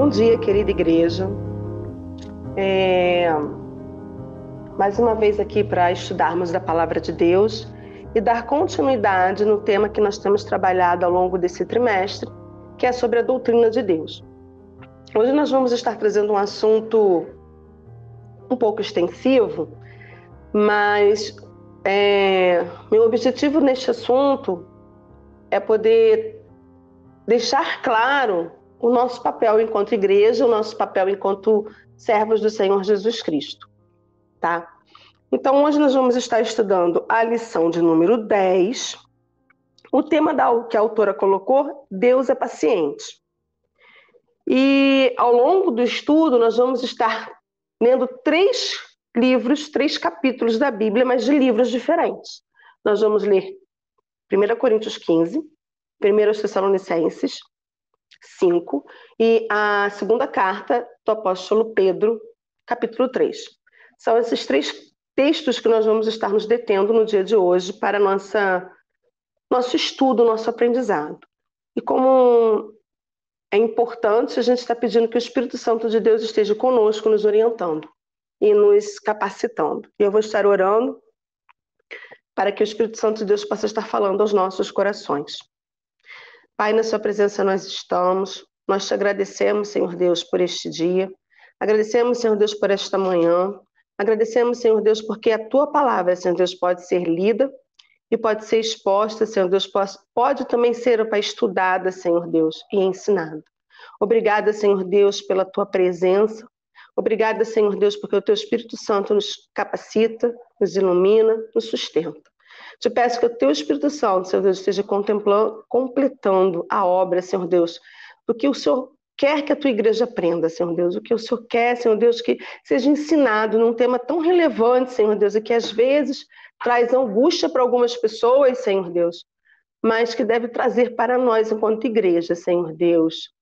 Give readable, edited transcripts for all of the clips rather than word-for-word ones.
Bom dia, querida igreja. Mais uma vez aqui para estudarmos da Palavra de Deus e dar continuidade no tema que nós temos trabalhado ao longo desse trimestre, que é sobre a doutrina de Deus. Hoje nós vamos estar trazendo um assunto um pouco extensivo, mas meu objetivo neste assunto é poder deixar claro o nosso papel enquanto igreja, o nosso papel enquanto servos do Senhor Jesus Cristo, tá? Então, hoje nós vamos estar estudando a lição de número 10. O tema que a autora colocou, Deus é paciente. E ao longo do estudo, nós vamos estar lendo 3 livros, 3 capítulos da Bíblia, mas de livros diferentes. Nós vamos ler 1 Coríntios 15, 1 Tessalonicenses 5 e a segunda carta do apóstolo Pedro, capítulo 3. São esses 3 textos que nós vamos estar nos detendo no dia de hoje para nosso estudo, nosso aprendizado. E como é importante, a gente está pedindo que o Espírito Santo de Deus esteja conosco, nos orientando e nos capacitando. E eu vou estar orando para que o Espírito Santo de Deus possa estar falando aos nossos corações. Pai, na sua presença nós estamos, nós te agradecemos, Senhor Deus, por este dia, agradecemos, Senhor Deus, por esta manhã, agradecemos, Senhor Deus, porque a tua palavra, Senhor Deus, pode ser lida e pode ser exposta, Senhor Deus, pode também ser, Pai, estudada, Senhor Deus, e ensinada. Obrigada, Senhor Deus, pela tua presença, obrigada, Senhor Deus, porque o teu Espírito Santo nos capacita, nos ilumina, nos sustenta. Te peço que o teu Espírito Santo, Senhor Deus, esteja completando a obra, Senhor Deus, do que o Senhor quer que a tua igreja aprenda, Senhor Deus, o que o Senhor quer, Senhor Deus, que seja ensinado num tema tão relevante, Senhor Deus, e que às vezes traz angústia para algumas pessoas, Senhor Deus, mas que deve trazer para nós, enquanto igreja, Senhor Deus,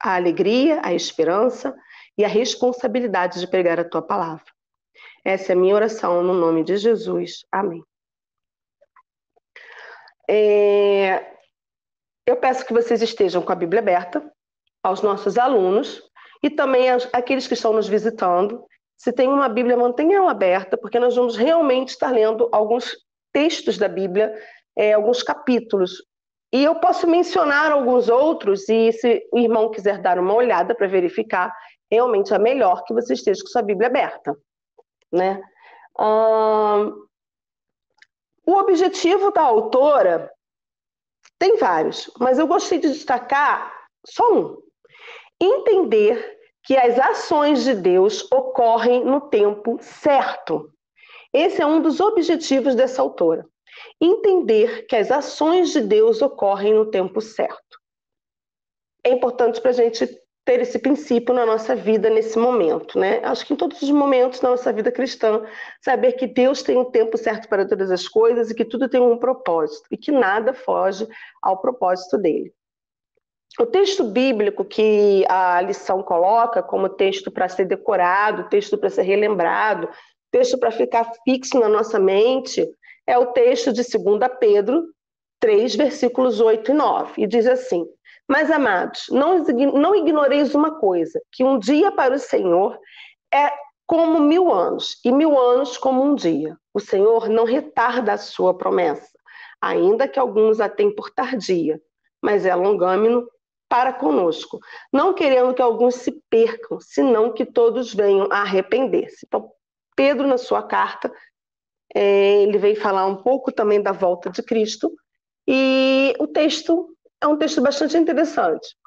a alegria, a esperança e a responsabilidade de pregar a tua palavra. Essa é a minha oração no nome de Jesus. Amém. Eu peço que vocês estejam com a Bíblia aberta, aos nossos alunos e também àqueles que estão nos visitando. Se tem uma Bíblia, mantenham aberta, porque nós vamos realmente estar lendo alguns textos da Bíblia, alguns capítulos. E eu posso mencionar alguns outros, e se o irmão quiser dar uma olhada para verificar, realmente é melhor que você esteja com sua Bíblia aberta, né? O objetivo da autora tem vários, mas eu gostei de destacar só um. Entender que as ações de Deus ocorrem no tempo certo. Esse é um dos objetivos dessa autora. Entender que as ações de Deus ocorrem no tempo certo. É importante para a gente ter esse princípio na nossa vida nesse momento, né? Acho que em todos os momentos da nossa vida cristã, saber que Deus tem um tempo certo para todas as coisas e que tudo tem um propósito e que nada foge ao propósito dele. O texto bíblico que a lição coloca como texto para ser decorado, texto para ser relembrado, texto para ficar fixo na nossa mente, é o texto de 2 Pedro 3, versículos 8 e 9. E diz assim: mas, amados, não ignoreis uma coisa, que um dia para o Senhor é como 1000 anos, e 1000 anos como um dia. O Senhor não retarda a sua promessa, ainda que alguns a tenham por tardia, mas é longâmino para conosco, não querendo que alguns se percam, senão que todos venham a arrepender-se. Então, Pedro, na sua carta, ele vem falar um pouco também da volta de Cristo, e o texto é um texto bastante interessante.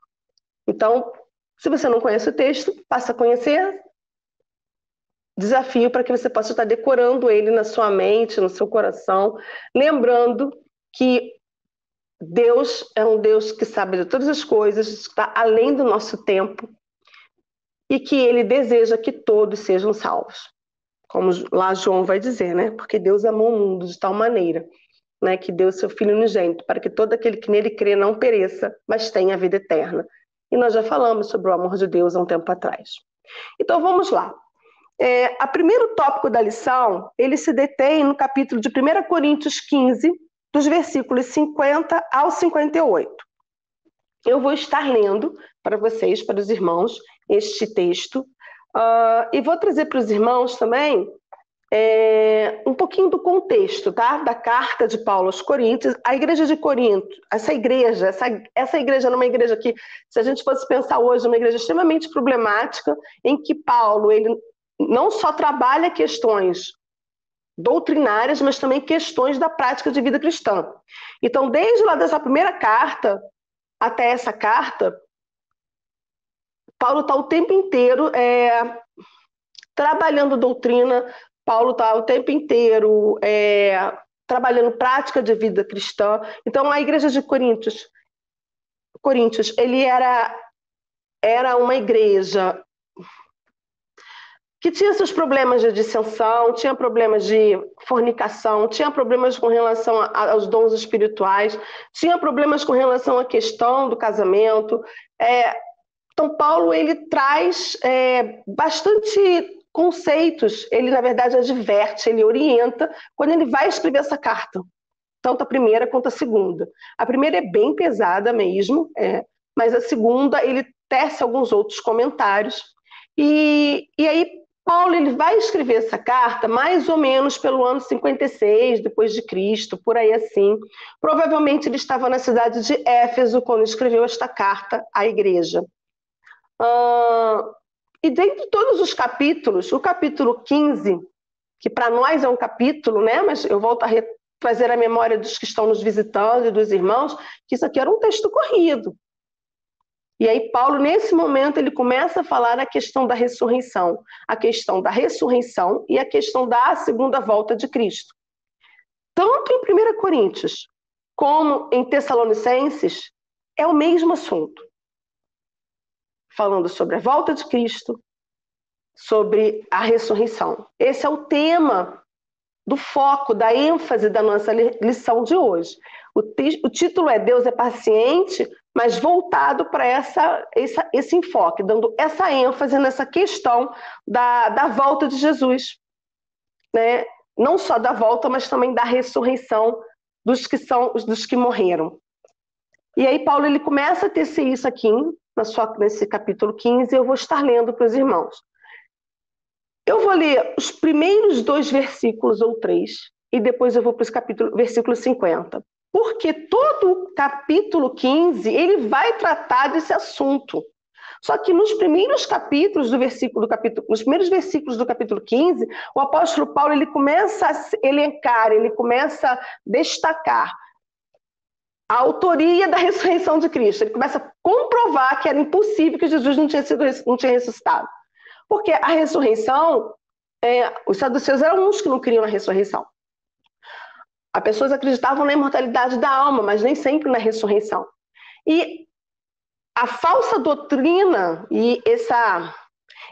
Então, se você não conhece o texto, passa a conhecer. Desafio para que você possa estar decorando ele na sua mente, no seu coração, lembrando que Deus é um Deus que sabe de todas as coisas, está além do nosso tempo, e que ele deseja que todos sejam salvos. Como lá João vai dizer, né? Porque Deus amou o mundo de tal maneira, né, que deu seu Filho unigênito, para que todo aquele que nele crê não pereça, mas tenha a vida eterna. E nós já falamos sobre o amor de Deus há um tempo atrás. Então vamos lá. O primeiro tópico da lição, ele se detém no capítulo de 1 Coríntios 15, dos versículos 50 ao 58. eu vou estar lendo para vocês, para os irmãos, este texto, e vou trazer para os irmãos também um pouquinho do contexto, tá? Da carta de Paulo aos Coríntios. A igreja de Corinto, essa igreja era uma igreja que, se a gente fosse pensar hoje, é uma igreja extremamente problemática, em que Paulo, ele não só trabalha questões doutrinárias, mas também questões da prática de vida cristã. Então, desde lá dessa primeira carta até essa carta, Paulo está o tempo inteiro trabalhando doutrina, Paulo está o tempo inteiro trabalhando prática de vida cristã. Então, a igreja de Coríntios, ele era uma igreja que tinha seus problemas de dissensão, tinha problemas de fornicação, tinha problemas com relação aos dons espirituais, tinha problemas com relação à questão do casamento. Então, Paulo, ele traz bastante conceitos, ele, na verdade, adverte, ele orienta quando ele vai escrever essa carta, tanto a primeira quanto a segunda. A primeira é bem pesada mesmo, mas a segunda, ele tece alguns outros comentários, e aí Paulo, ele vai escrever essa carta mais ou menos pelo ano 56 depois de Cristo, por aí assim. Provavelmente ele estava na cidade de Éfeso quando escreveu esta carta à igreja. E dentre todos os capítulos, o capítulo 15, que para nós é um capítulo, né? Mas eu volto a trazer a memória dos que estão nos visitando e dos irmãos, que isso aqui era um texto corrido. E aí Paulo, nesse momento, ele começa a falar a questão da ressurreição e a questão da segunda volta de Cristo. Tanto em 1 Coríntios como em Tessalonicenses, é o mesmo assunto. Falando sobre a volta de Cristo, sobre a ressurreição. Esse é o tema do foco, da ênfase da nossa lição de hoje. O título é Deus é paciente, mas voltado para esse enfoque, dando essa ênfase nessa questão da volta de Jesus. Né? Não só da volta, mas também da ressurreição dos que morreram. E aí Paulo, ele começa a tecer isso aqui, nesse capítulo 15, eu vou estar lendo para os irmãos. Eu vou ler os primeiros 2 versículos ou 3, e depois eu vou para o versículo 50. Porque todo o capítulo 15, ele vai tratar desse assunto. Só que nos primeiros nos primeiros versículos do capítulo 15, o apóstolo Paulo, ele começa a elencar, ele começa a destacar a autoria da ressurreição de Cristo. Ele começa a comprovar que era impossível que Jesus não tinha ressuscitado. Porque a ressurreição, os saduceus eram uns que não criam na ressurreição. As pessoas acreditavam na imortalidade da alma, mas nem sempre na ressurreição. E a falsa doutrina e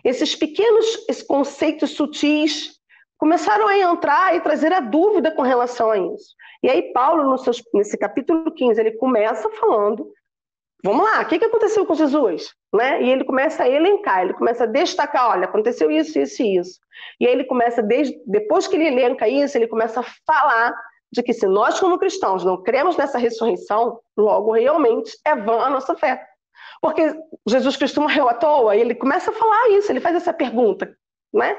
esses pequenos conceitos sutis começaram a entrar e trazer a dúvida com relação a isso. E aí Paulo, nesse capítulo 15, ele começa falando, vamos lá, o que aconteceu com Jesus? Né? E ele começa a elencar, ele começa a destacar, olha, aconteceu isso, isso e isso. E aí ele começa, depois que ele elenca isso, ele começa a falar de que se nós como cristãos não cremos nessa ressurreição, logo realmente é vã a nossa fé. Porque Jesus Cristo morreu à toa, e ele começa a falar isso, ele faz essa pergunta, né?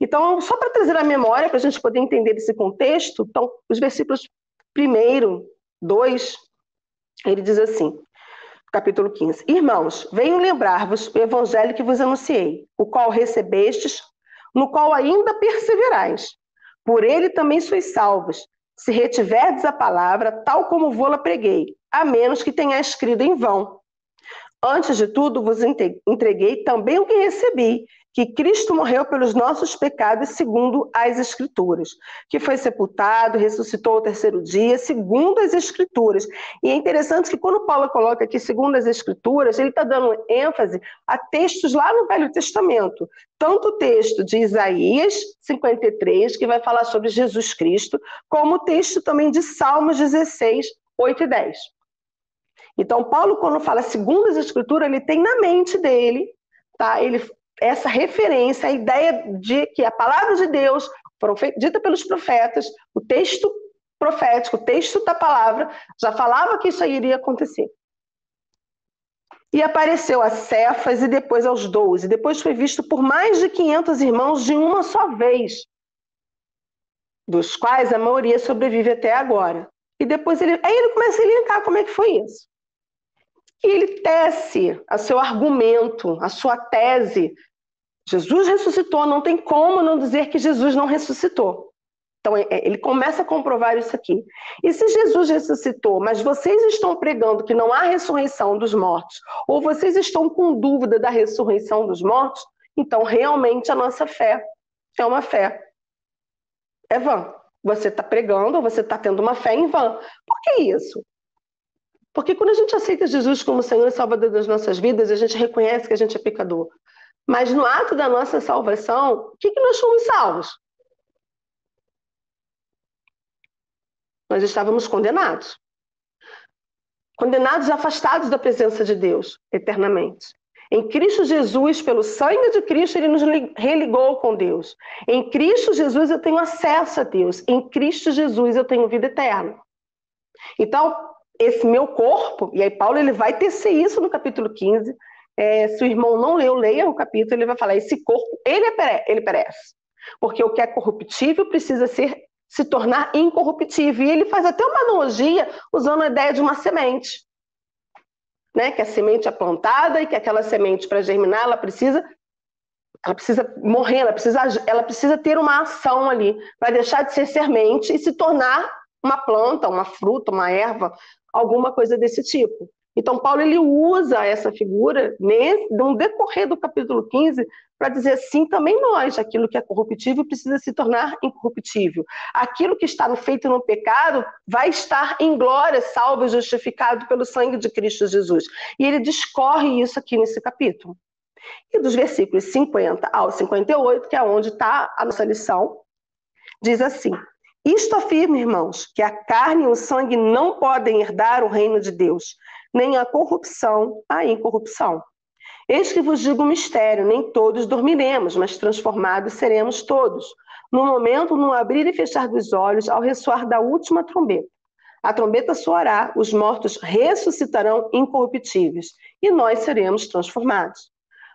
Então, só para trazer a memória, para a gente poder entender esse contexto, então, os versículos 1, 2, ele diz assim, capítulo 15, Irmãos, venho lembrar-vos o evangelho que vos anunciei, o qual recebestes, no qual ainda perseverais. Por ele também sois salvos, se retiverdes a palavra, tal como vô-la preguei, a menos que tenha escrito em vão. Antes de tudo, vos entreguei também o que recebi, que Cristo morreu pelos nossos pecados segundo as Escrituras, que foi sepultado, ressuscitou ao 3º dia, segundo as Escrituras. E é interessante que quando Paulo coloca aqui segundo as Escrituras, ele está dando ênfase a textos lá no Velho Testamento. Tanto o texto de Isaías 53, que vai falar sobre Jesus Cristo, como o texto também de Salmos 16, 8 e 10. Então, Paulo, quando fala segundo as Escrituras, ele tem na mente dele, tá? Essa referência, a ideia de que a palavra de Deus, dita pelos profetas, o texto profético, o texto da palavra, já falava que isso aí iria acontecer. E apareceu a Cefas e depois aos 12. Depois foi visto por mais de 500 irmãos de uma só vez, dos quais a maioria sobrevive até agora. E depois ele começa a elencar como é que foi isso. E ele tece a seu argumento, a sua tese. Jesus ressuscitou, não tem como não dizer que Jesus não ressuscitou. Então, ele começa a comprovar isso aqui. E se Jesus ressuscitou, mas vocês estão pregando que não há ressurreição dos mortos, ou vocês estão com dúvida da ressurreição dos mortos, então realmente a nossa fé é uma fé. É vã. Você está pregando, ou você está tendo uma fé em vão. Por que isso? Porque quando a gente aceita Jesus como Senhor e Salvador das nossas vidas, a gente reconhece que a gente é pecador. Mas no ato da nossa salvação, o que nós fomos salvos? Nós estávamos condenados. Condenados e afastados da presença de Deus eternamente. Em Cristo Jesus, pelo sangue de Cristo, ele nos religou com Deus. Em Cristo Jesus eu tenho acesso a Deus. Em Cristo Jesus eu tenho vida eterna. Então, esse meu corpo, e aí Paulo ele vai tecer isso no capítulo 15. Se o irmão não leu, leia o capítulo, ele vai falar, esse corpo, ele perece. Porque o que é corruptível precisa se tornar incorruptível. E ele faz até uma analogia usando a ideia de uma semente. Né? Que a semente é plantada e que aquela semente, para germinar, ela precisa morrer, ela precisa ter uma ação ali, para deixar de ser semente e se tornar uma planta, uma fruta, uma erva, alguma coisa desse tipo. Então, Paulo ele usa essa figura no decorrer do capítulo 15 para dizer assim, também nós, aquilo que é corruptível precisa se tornar incorruptível. Aquilo que está feito no pecado vai estar em glória, salvo e justificado pelo sangue de Cristo Jesus. E ele discorre isso aqui nesse capítulo. E dos versículos 50 ao 58, que é onde está a nossa lição, diz assim: isto afirma, irmãos, que a carne e o sangue não podem herdar o reino de Deus, nem a corrupção, a incorrupção. Eis que vos digo um mistério, nem todos dormiremos, mas transformados seremos todos. No momento, no abrir e fechar dos olhos, ao ressoar da última trombeta. A trombeta soará, os mortos ressuscitarão incorruptíveis, e nós seremos transformados.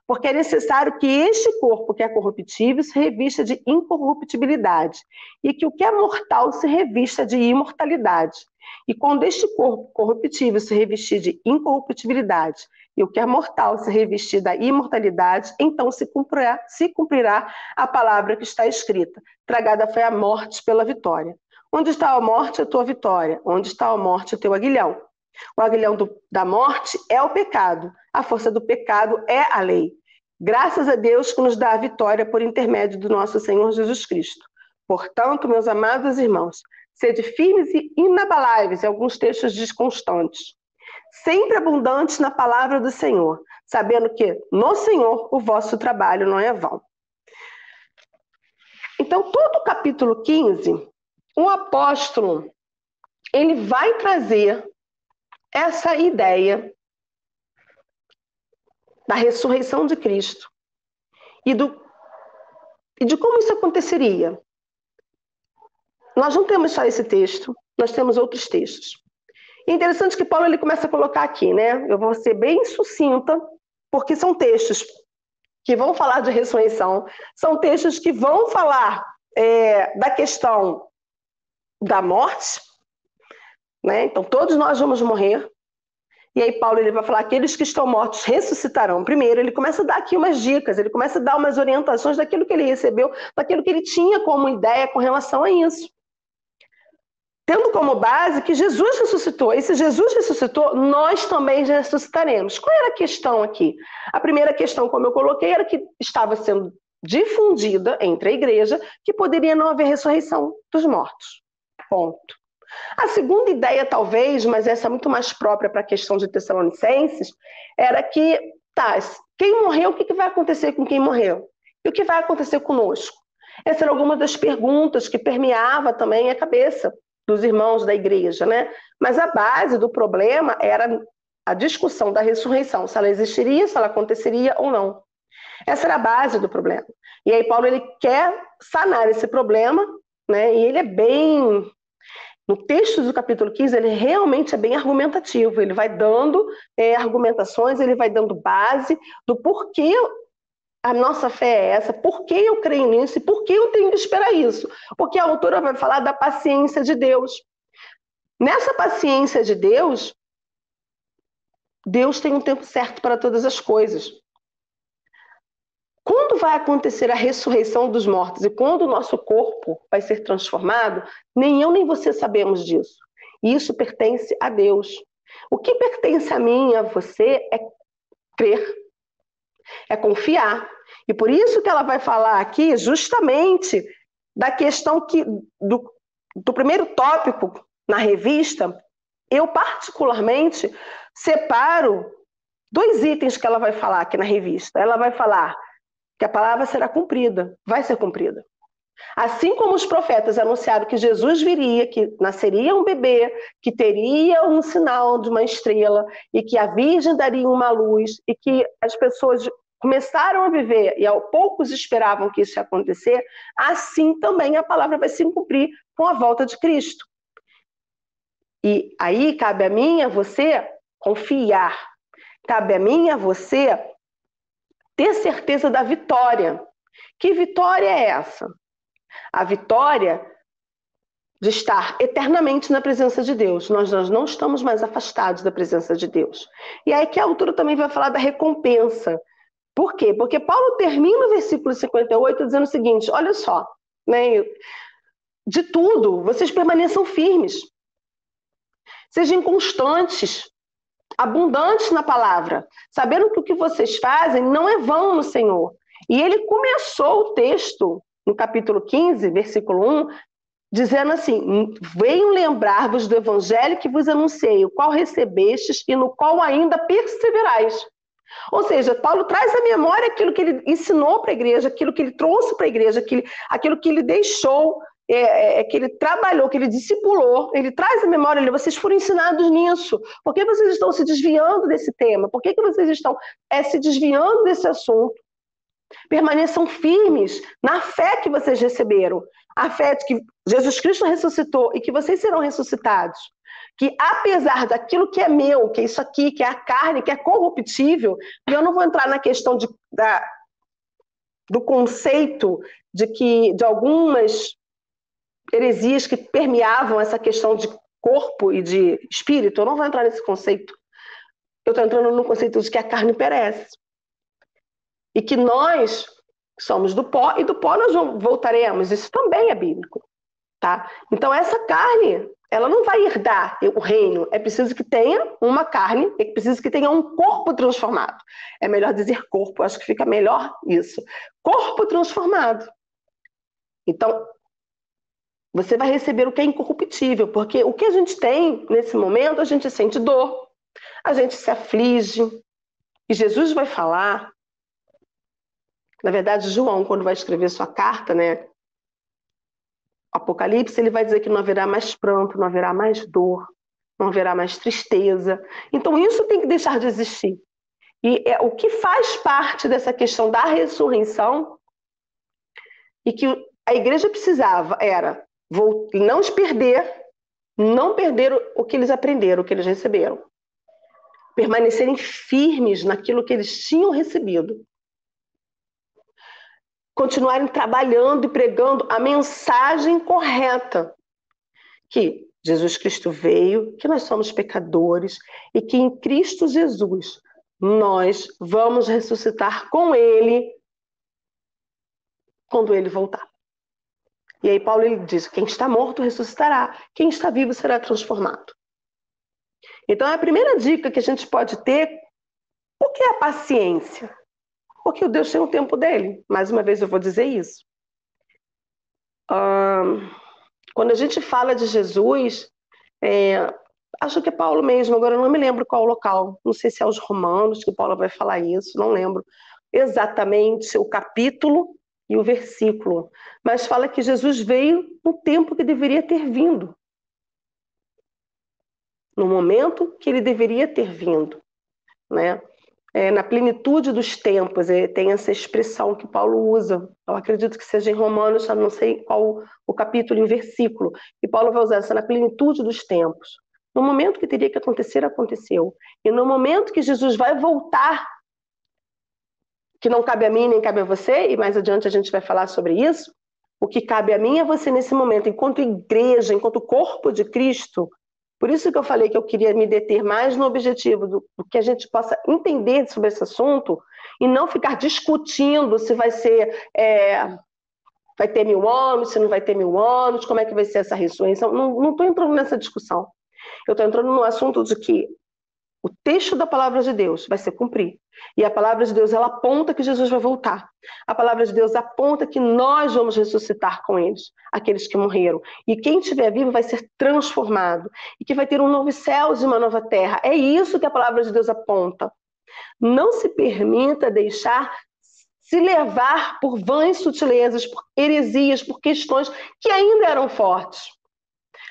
Porque é necessário que este corpo que é corruptível se revista de incorruptibilidade, e que o que é mortal se revista de imortalidade. E quando este corpo corruptível se revestir de incorruptibilidade, e o que é mortal se revestir da imortalidade, então se cumprirá a palavra que está escrita: tragada foi a morte pela vitória. Onde está a morte, a tua vitória? Onde está a morte, o teu aguilhão? O aguilhão da morte é o pecado. A força do pecado é a lei. Graças a Deus que nos dá a vitória por intermédio do nosso Senhor Jesus Cristo. Portanto, meus amados irmãos, sede firmes e inabaláveis, em alguns textos diz constantes, sempre abundantes na palavra do Senhor, sabendo que no Senhor o vosso trabalho não é vão. Então, todo o capítulo 15, o apóstolo, ele vai trazer essa ideia da ressurreição de Cristo e de como isso aconteceria. Nós não temos só esse texto, nós temos outros textos. E é interessante que Paulo ele começa a colocar aqui, né? Eu vou ser bem sucinta, porque são textos que vão falar de ressurreição, são textos que vão falar da questão da morte, né? Então todos nós vamos morrer. E aí Paulo ele vai falar que aqueles que estão mortos ressuscitarão. Primeiro, ele começa a dar aqui umas dicas, ele começa a dar umas orientações daquilo que ele recebeu, daquilo que ele tinha como ideia com relação a isso. Tendo como base que Jesus ressuscitou. E se Jesus ressuscitou, nós também ressuscitaremos. Qual era a questão aqui? A primeira questão, como eu coloquei, era que estava sendo difundida entre a igreja que poderia não haver ressurreição dos mortos. Ponto. A segunda ideia, talvez, mas essa é muito mais própria para a questão de Tessalonicenses, era que, quem morreu, o que vai acontecer com quem morreu? E o que vai acontecer conosco? Essa era alguma das perguntas que permeava também a cabeça dos irmãos da igreja, né? Mas a base do problema era a discussão da ressurreição, se ela existiria, se ela aconteceria ou não. Essa era a base do problema. E aí Paulo ele quer sanar esse problema, né? E ele é bem No texto do capítulo 15, ele realmente é bem argumentativo, ele vai dando argumentações, ele vai dando base do porquê a nossa fé é essa, por que eu creio nisso e por que eu tenho que esperar isso. Porque a autora vai falar da paciência de Deus. Nessa paciência de Deus, Deus tem um tempo certo para todas as coisas. Quando vai acontecer a ressurreição dos mortos e quando o nosso corpo vai ser transformado, nem eu nem você sabemos disso. E isso pertence a Deus. O que pertence a mim e a você é crer, é confiar. E por isso que ela vai falar aqui justamente da questão do primeiro tópico na revista, eu particularmente separo 2 itens que ela vai falar aqui na revista. Ela vai falar que a palavra será cumprida, vai ser cumprida. Assim como os profetas anunciaram que Jesus viria, que nasceria um bebê, que teria um sinal de uma estrela, e que a Virgem daria uma luz, e que as pessoas começaram a viver, e poucos esperavam que isso ia acontecer, assim também a palavra vai se cumprir com a volta de Cristo. E aí cabe a mim e a você confiar. Cabe a mim e a você ter certeza da vitória. Que vitória é essa? A vitória de estar eternamente na presença de Deus. Nós não estamos mais afastados da presença de Deus. E aí que a autora também vai falar da recompensa. Por quê? Porque Paulo termina o versículo 58 dizendo o seguinte, olha só, né? De tudo, vocês permaneçam firmes. Sejam constantes, abundantes na palavra, sabendo que o que vocês fazem não é vão no Senhor. E ele começou o texto, no capítulo 15, versículo 1, dizendo assim, venham lembrar-vos do evangelho que vos anunciei, o qual recebestes e no qual ainda perseverais. Ou seja, Paulo traz à memória aquilo que ele ensinou para a igreja, aquilo que ele trouxe para a igreja, aquilo que ele deixou, que ele trabalhou, que ele discipulou, ele traz à memória, vocês foram ensinados nisso. Por que vocês estão se desviando desse tema? Por que vocês estão se desviando desse assunto? Permaneçam firmes na fé que vocês receberam, a fé de que Jesus Cristo ressuscitou e que vocês serão ressuscitados. Que apesar daquilo que é meu, que é isso aqui, que é a carne, que é corruptível, e eu não vou entrar na questão do conceito de algumas heresias que permeavam essa questão de corpo e de espírito, eu não vou entrar nesse conceito. Eu estou entrando no conceito de que a carne perece. E que nós somos do pó, e do pó nós voltaremos. Isso também é bíblico. Tá? Então, essa carne, ela não vai herdar o reino. É preciso que tenha uma carne, é preciso que tenha um corpo transformado. É melhor dizer corpo, acho que fica melhor isso. Corpo transformado. Então, você vai receber o que é incorruptível, porque o que a gente tem nesse momento, a gente sente dor, a gente se aflige, e Jesus vai falar. Na verdade, João, quando vai escrever sua carta, né, Apocalipse, ele vai dizer que não haverá mais pranto, não haverá mais dor, não haverá mais tristeza. Então, isso tem que deixar de existir. E o que faz parte dessa questão da ressurreição e que a igreja precisava era não perder o que eles aprenderam, o que eles receberam. Permanecerem firmes naquilo que eles tinham recebido. Continuarem trabalhando e pregando a mensagem correta, que Jesus Cristo veio, que nós somos pecadores e que em Cristo Jesus nós vamos ressuscitar com Ele quando Ele voltar. E aí Paulo ele diz, quem está morto ressuscitará, quem está vivo será transformado. Então a primeira dica que a gente pode ter, o que é a paciência? Porque o Deus tem o tempo dele. Mais uma vez eu vou dizer isso. Quando a gente fala de Jesus, acho que é Paulo mesmo, agora eu não me lembro qual o local. Não sei se é os Romanos que Paulo vai falar isso, não lembro exatamente o capítulo e o versículo. Mas fala que Jesus veio no tempo que deveria ter vindo. No momento que ele deveria ter vindo, né? na plenitude dos tempos, tem essa expressão que Paulo usa. Eu acredito que seja em Romanos, eu não sei qual o capítulo e o versículo, e Paulo vai usar essa na plenitude dos tempos. No momento que teria que acontecer, aconteceu. E no momento que Jesus vai voltar, que não cabe a mim nem cabe a você, e mais adiante a gente vai falar sobre isso, o que cabe a mim e a você nesse momento, enquanto igreja, enquanto corpo de Cristo. Por isso que eu falei que eu queria me deter mais no objetivo do que a gente possa entender sobre esse assunto e não ficar discutindo se vai ser, vai ter 1000 anos, se não vai ter 1000 anos, como é que vai ser essa ressurreição. Não estou entrando nessa discussão. Eu estou entrando no assunto de que o texto da palavra de Deus vai se cumprir. E a palavra de Deus, ela aponta que Jesus vai voltar. A palavra de Deus aponta que nós vamos ressuscitar com eles, aqueles que morreram. E quem estiver vivo vai ser transformado. E que vai ter um novo céu e uma nova terra. É isso que a palavra de Deus aponta. Não se permita deixar se levar por vãs sutilezas, por heresias, por questões que ainda eram fortes.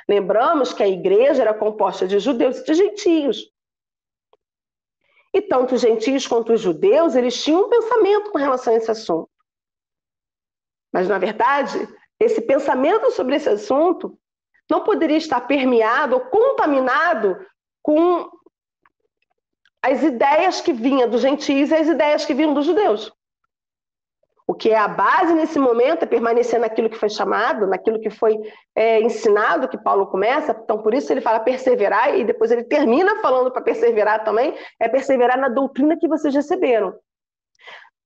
Lembramos que a igreja era composta de judeus e de gentios. E tanto os gentios quanto os judeus, eles tinham um pensamento com relação a esse assunto. Mas, na verdade, esse pensamento sobre esse assunto não poderia estar permeado ou contaminado com as ideias que vinham dos gentios e as ideias que vinham dos judeus. O que é a base nesse momento é permanecer naquilo que foi chamado, naquilo que foi ensinado, que Paulo começa. Então, por isso ele fala perseverar, e depois ele termina falando para perseverar também, é perseverar na doutrina que vocês receberam.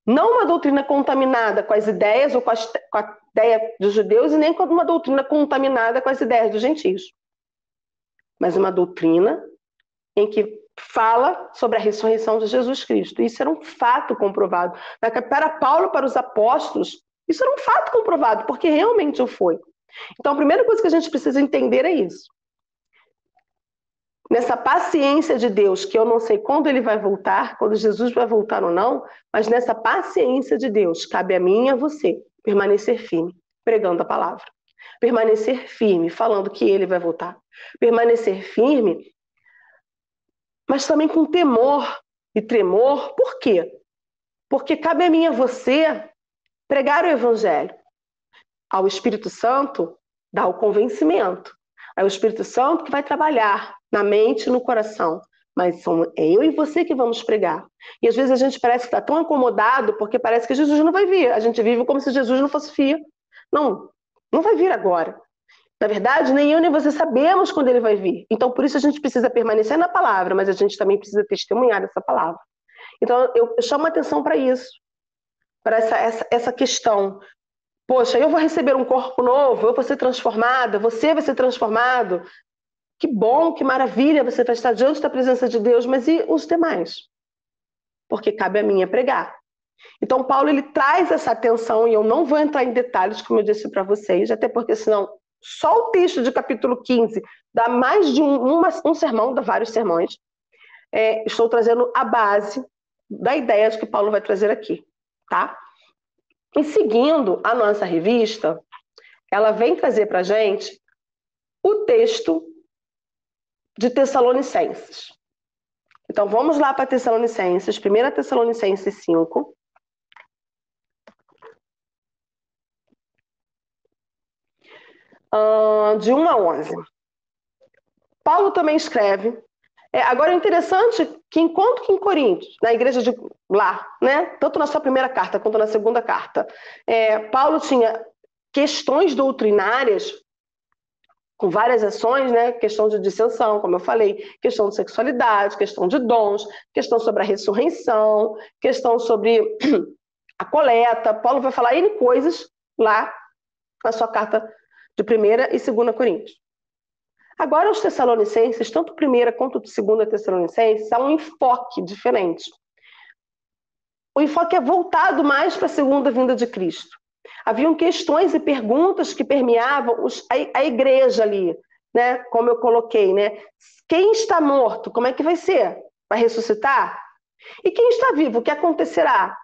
Não uma doutrina contaminada com as ideias ou com a ideia dos judeus, e nem com uma doutrina contaminada com as ideias dos gentios. Mas uma doutrina em que fala sobre a ressurreição de Jesus Cristo. Isso era um fato comprovado. Para Paulo, para os apóstolos, isso era um fato comprovado, porque realmente o foi. Então, a primeira coisa que a gente precisa entender é isso. Nessa paciência de Deus, que eu não sei quando ele vai voltar, quando Jesus vai voltar ou não, mas nessa paciência de Deus, cabe a mim e a você permanecer firme, pregando a palavra. Permanecer firme, falando que ele vai voltar. Permanecer firme, mas também com temor e tremor. Por quê? Porque cabe a mim e a você pregar o Evangelho. Ao Espírito Santo dá o convencimento. É o Espírito Santo que vai trabalhar na mente e no coração. Mas é eu e você que vamos pregar. E às vezes a gente parece que está tão acomodado porque parece que Jesus não vai vir. A gente vive como se Jesus não fosse vir. Não, não vai vir agora. Na verdade, nem eu nem você sabemos quando ele vai vir. Então, por isso a gente precisa permanecer na palavra, mas a gente também precisa testemunhar essa palavra. Então, eu chamo a atenção para isso, para essa questão. Poxa, eu vou receber um corpo novo, eu vou ser transformada, você vai ser transformado. Que bom, que maravilha, você vai estar diante da presença de Deus, mas e os demais? Porque cabe a mim pregar. Então, Paulo, ele traz essa atenção, e eu não vou entrar em detalhes, como eu disse para vocês, até porque senão só o texto de capítulo 15 dá mais de um sermão, dá vários sermões. Estou trazendo a base da ideia que Paulo vai trazer aqui, tá? E seguindo a nossa revista, ela vem trazer para a gente o texto de Tessalonicenses. Então, vamos lá para Tessalonicenses, 1 Tessalonicenses 5. De 1 a 11. Paulo também escreve. Agora é interessante que, enquanto que em Coríntios, na igreja de lá, né, tanto na sua primeira carta quanto na segunda carta, Paulo tinha questões doutrinárias com várias ações, né, questão de dissensão, como eu falei, questão de sexualidade, questão de dons, questão sobre a ressurreição, questão sobre a coleta. Paulo vai falar N coisas lá na sua carta de 1 e 2 Coríntios. Agora, os Tessalonicenses, tanto 1 quanto 2 Tessalonicenses, há um enfoque diferente. O enfoque é voltado mais para a segunda vinda de Cristo. Haviam questões e perguntas que permeavam a igreja ali, né? Como eu coloquei, né? Quem está morto, como é que vai ser? Vai ressuscitar? E quem está vivo, o que acontecerá?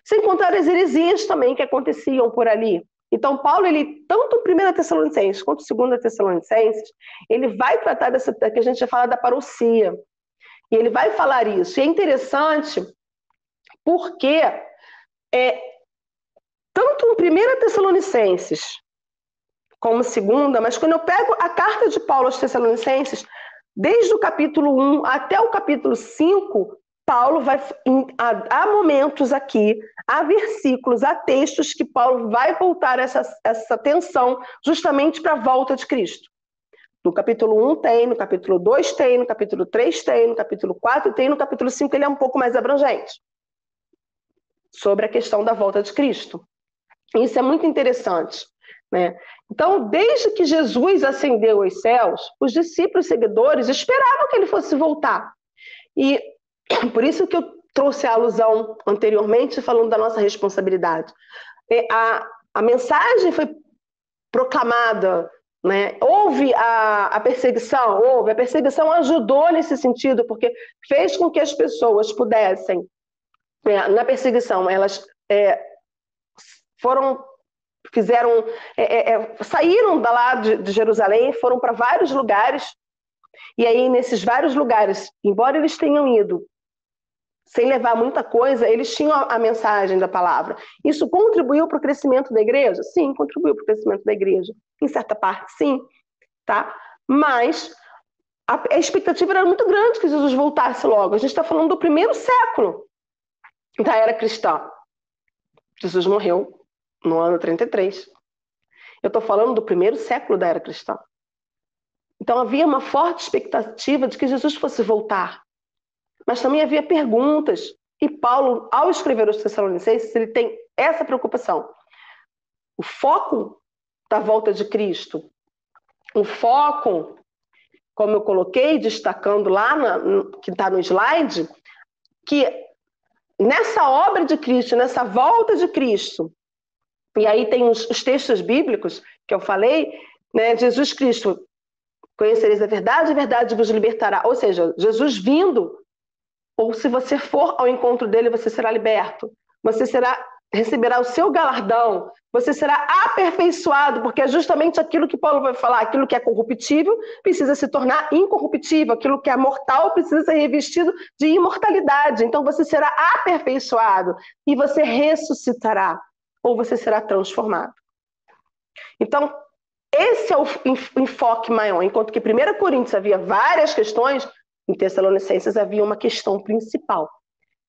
Sem contar as heresias também que aconteciam por ali. Então, Paulo, ele, tanto 1 Tessalonicenses quanto 2 Tessalonicenses, ele vai tratar dessa, que a gente já fala da parousia. E ele vai falar isso. E é interessante Porque tanto em 1 Tessalonicenses como 2, mas quando eu pego a carta de Paulo aos Tessalonicenses, desde o capítulo 1 até o capítulo 5, Paulo vai, há momentos aqui, há versículos, há textos que Paulo vai voltar essa atenção justamente para a volta de Cristo. No capítulo 1 tem, no capítulo 2 tem, no capítulo 3 tem, no capítulo 4 tem, no capítulo 5 ele é um pouco mais abrangente, sobre a questão da volta de Cristo. Isso é muito interessante, né? Então, desde que Jesus ascendeu aos céus, os discípulos seguidores esperavam que ele fosse voltar. E por isso que eu trouxe a alusão anteriormente, falando da nossa responsabilidade. A mensagem foi proclamada, né? Houve a perseguição, a perseguição ajudou nesse sentido, porque fez com que as pessoas pudessem, na perseguição, elas saíram lá de Jerusalém, foram para vários lugares, e aí nesses vários lugares, embora eles tenham ido sem levar muita coisa, eles tinham a mensagem da palavra. Isso contribuiu para o crescimento da igreja? Sim, contribuiu para o crescimento da igreja. Em certa parte, sim. Tá? Mas a expectativa era muito grande que Jesus voltasse logo. A gente está falando do 1º século da era cristã. Jesus morreu no ano 33. Eu estou falando do 1º século da era cristã. Então havia uma forte expectativa de que Jesus fosse voltar. Mas também havia perguntas. E Paulo, ao escrever os Tessalonicenses, ele tem essa preocupação. O foco da volta de Cristo, o foco, como eu coloquei, destacando lá, que está no slide, que nessa obra de Cristo, nessa volta de Cristo, e aí tem os textos bíblicos que eu falei, né, Jesus Cristo, conhecereis a verdade vos libertará. Ou seja, Jesus vindo, ou se você for ao encontro dele, você será liberto. Você receberá o seu galardão. Você será aperfeiçoado, porque é justamente aquilo que Paulo vai falar, aquilo que é corruptível precisa se tornar incorruptível, aquilo que é mortal precisa ser revestido de imortalidade. Então você será aperfeiçoado e você ressuscitará, ou você será transformado. Então, esse é o enfoque maior. Enquanto que em 1 Coríntios havia várias questões, em Tessalonicenses havia uma questão principal,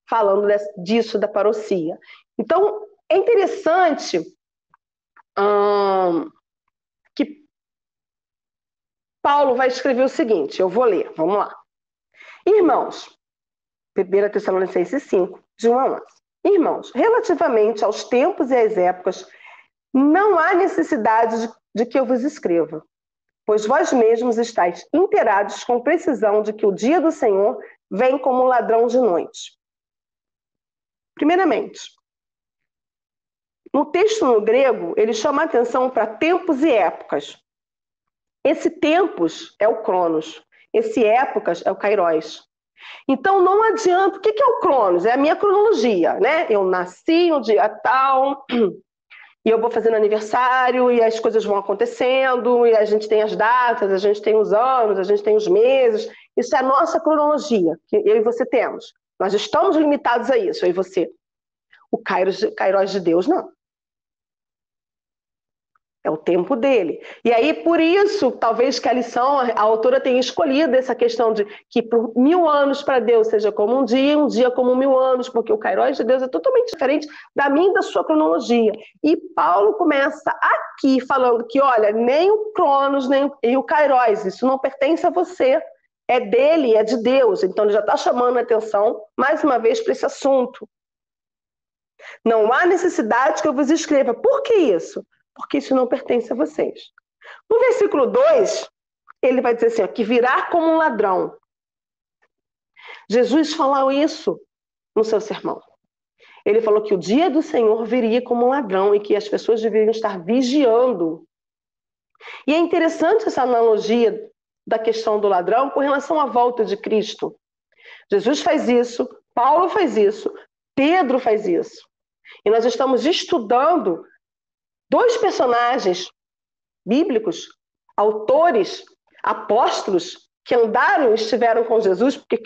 falando disso da parousia. Então, é interessante que Paulo vai escrever o seguinte, eu vou ler, vamos lá. Irmãos, 1 Tessalonicenses 5, de 1 a 11. Irmãos, relativamente aos tempos e às épocas, não há necessidade de que eu vos escreva, pois vós mesmos estáis inteirados com precisão de que o dia do Senhor vem como um ladrão de noite. Primeiramente, no texto no grego, ele chama a atenção para tempos e épocas. Esse tempos é o Cronos, esse épocas é o Kairos. Então não adianta, o que é o Cronos? É a minha cronologia, né? Eu nasci um dia tal, e eu vou fazendo aniversário, e as coisas vão acontecendo, e a gente tem as datas, a gente tem os anos, a gente tem os meses. Isso é a nossa cronologia, que eu e você temos. Nós estamos limitados a isso, eu e você. O Kairos de Deus, não. É o tempo dele. E aí, por isso, talvez que a lição, a autora tenha escolhido essa questão de que por 1000 anos para Deus seja como um dia como 1000 anos, porque o Kairos de Deus é totalmente diferente da minha e da sua cronologia. E Paulo começa aqui falando que, olha, nem o Cronos, nem o Kairos, isso não pertence a você, é dele, é de Deus. Então ele já está chamando a atenção, mais uma vez, para esse assunto. Não há necessidade que eu vos escreva. Por que isso? Porque isso não pertence a vocês. No versículo 2, ele vai dizer assim, ó, que virá como um ladrão. Jesus falou isso no seu sermão. Ele falou que o dia do Senhor viria como um ladrão e que as pessoas deveriam estar vigiando. E é interessante essa analogia da questão do ladrão com relação à volta de Cristo. Jesus faz isso, Paulo faz isso, Pedro faz isso. E nós estamos estudando 2 personagens bíblicos, autores, apóstolos, que andaram e estiveram com Jesus, porque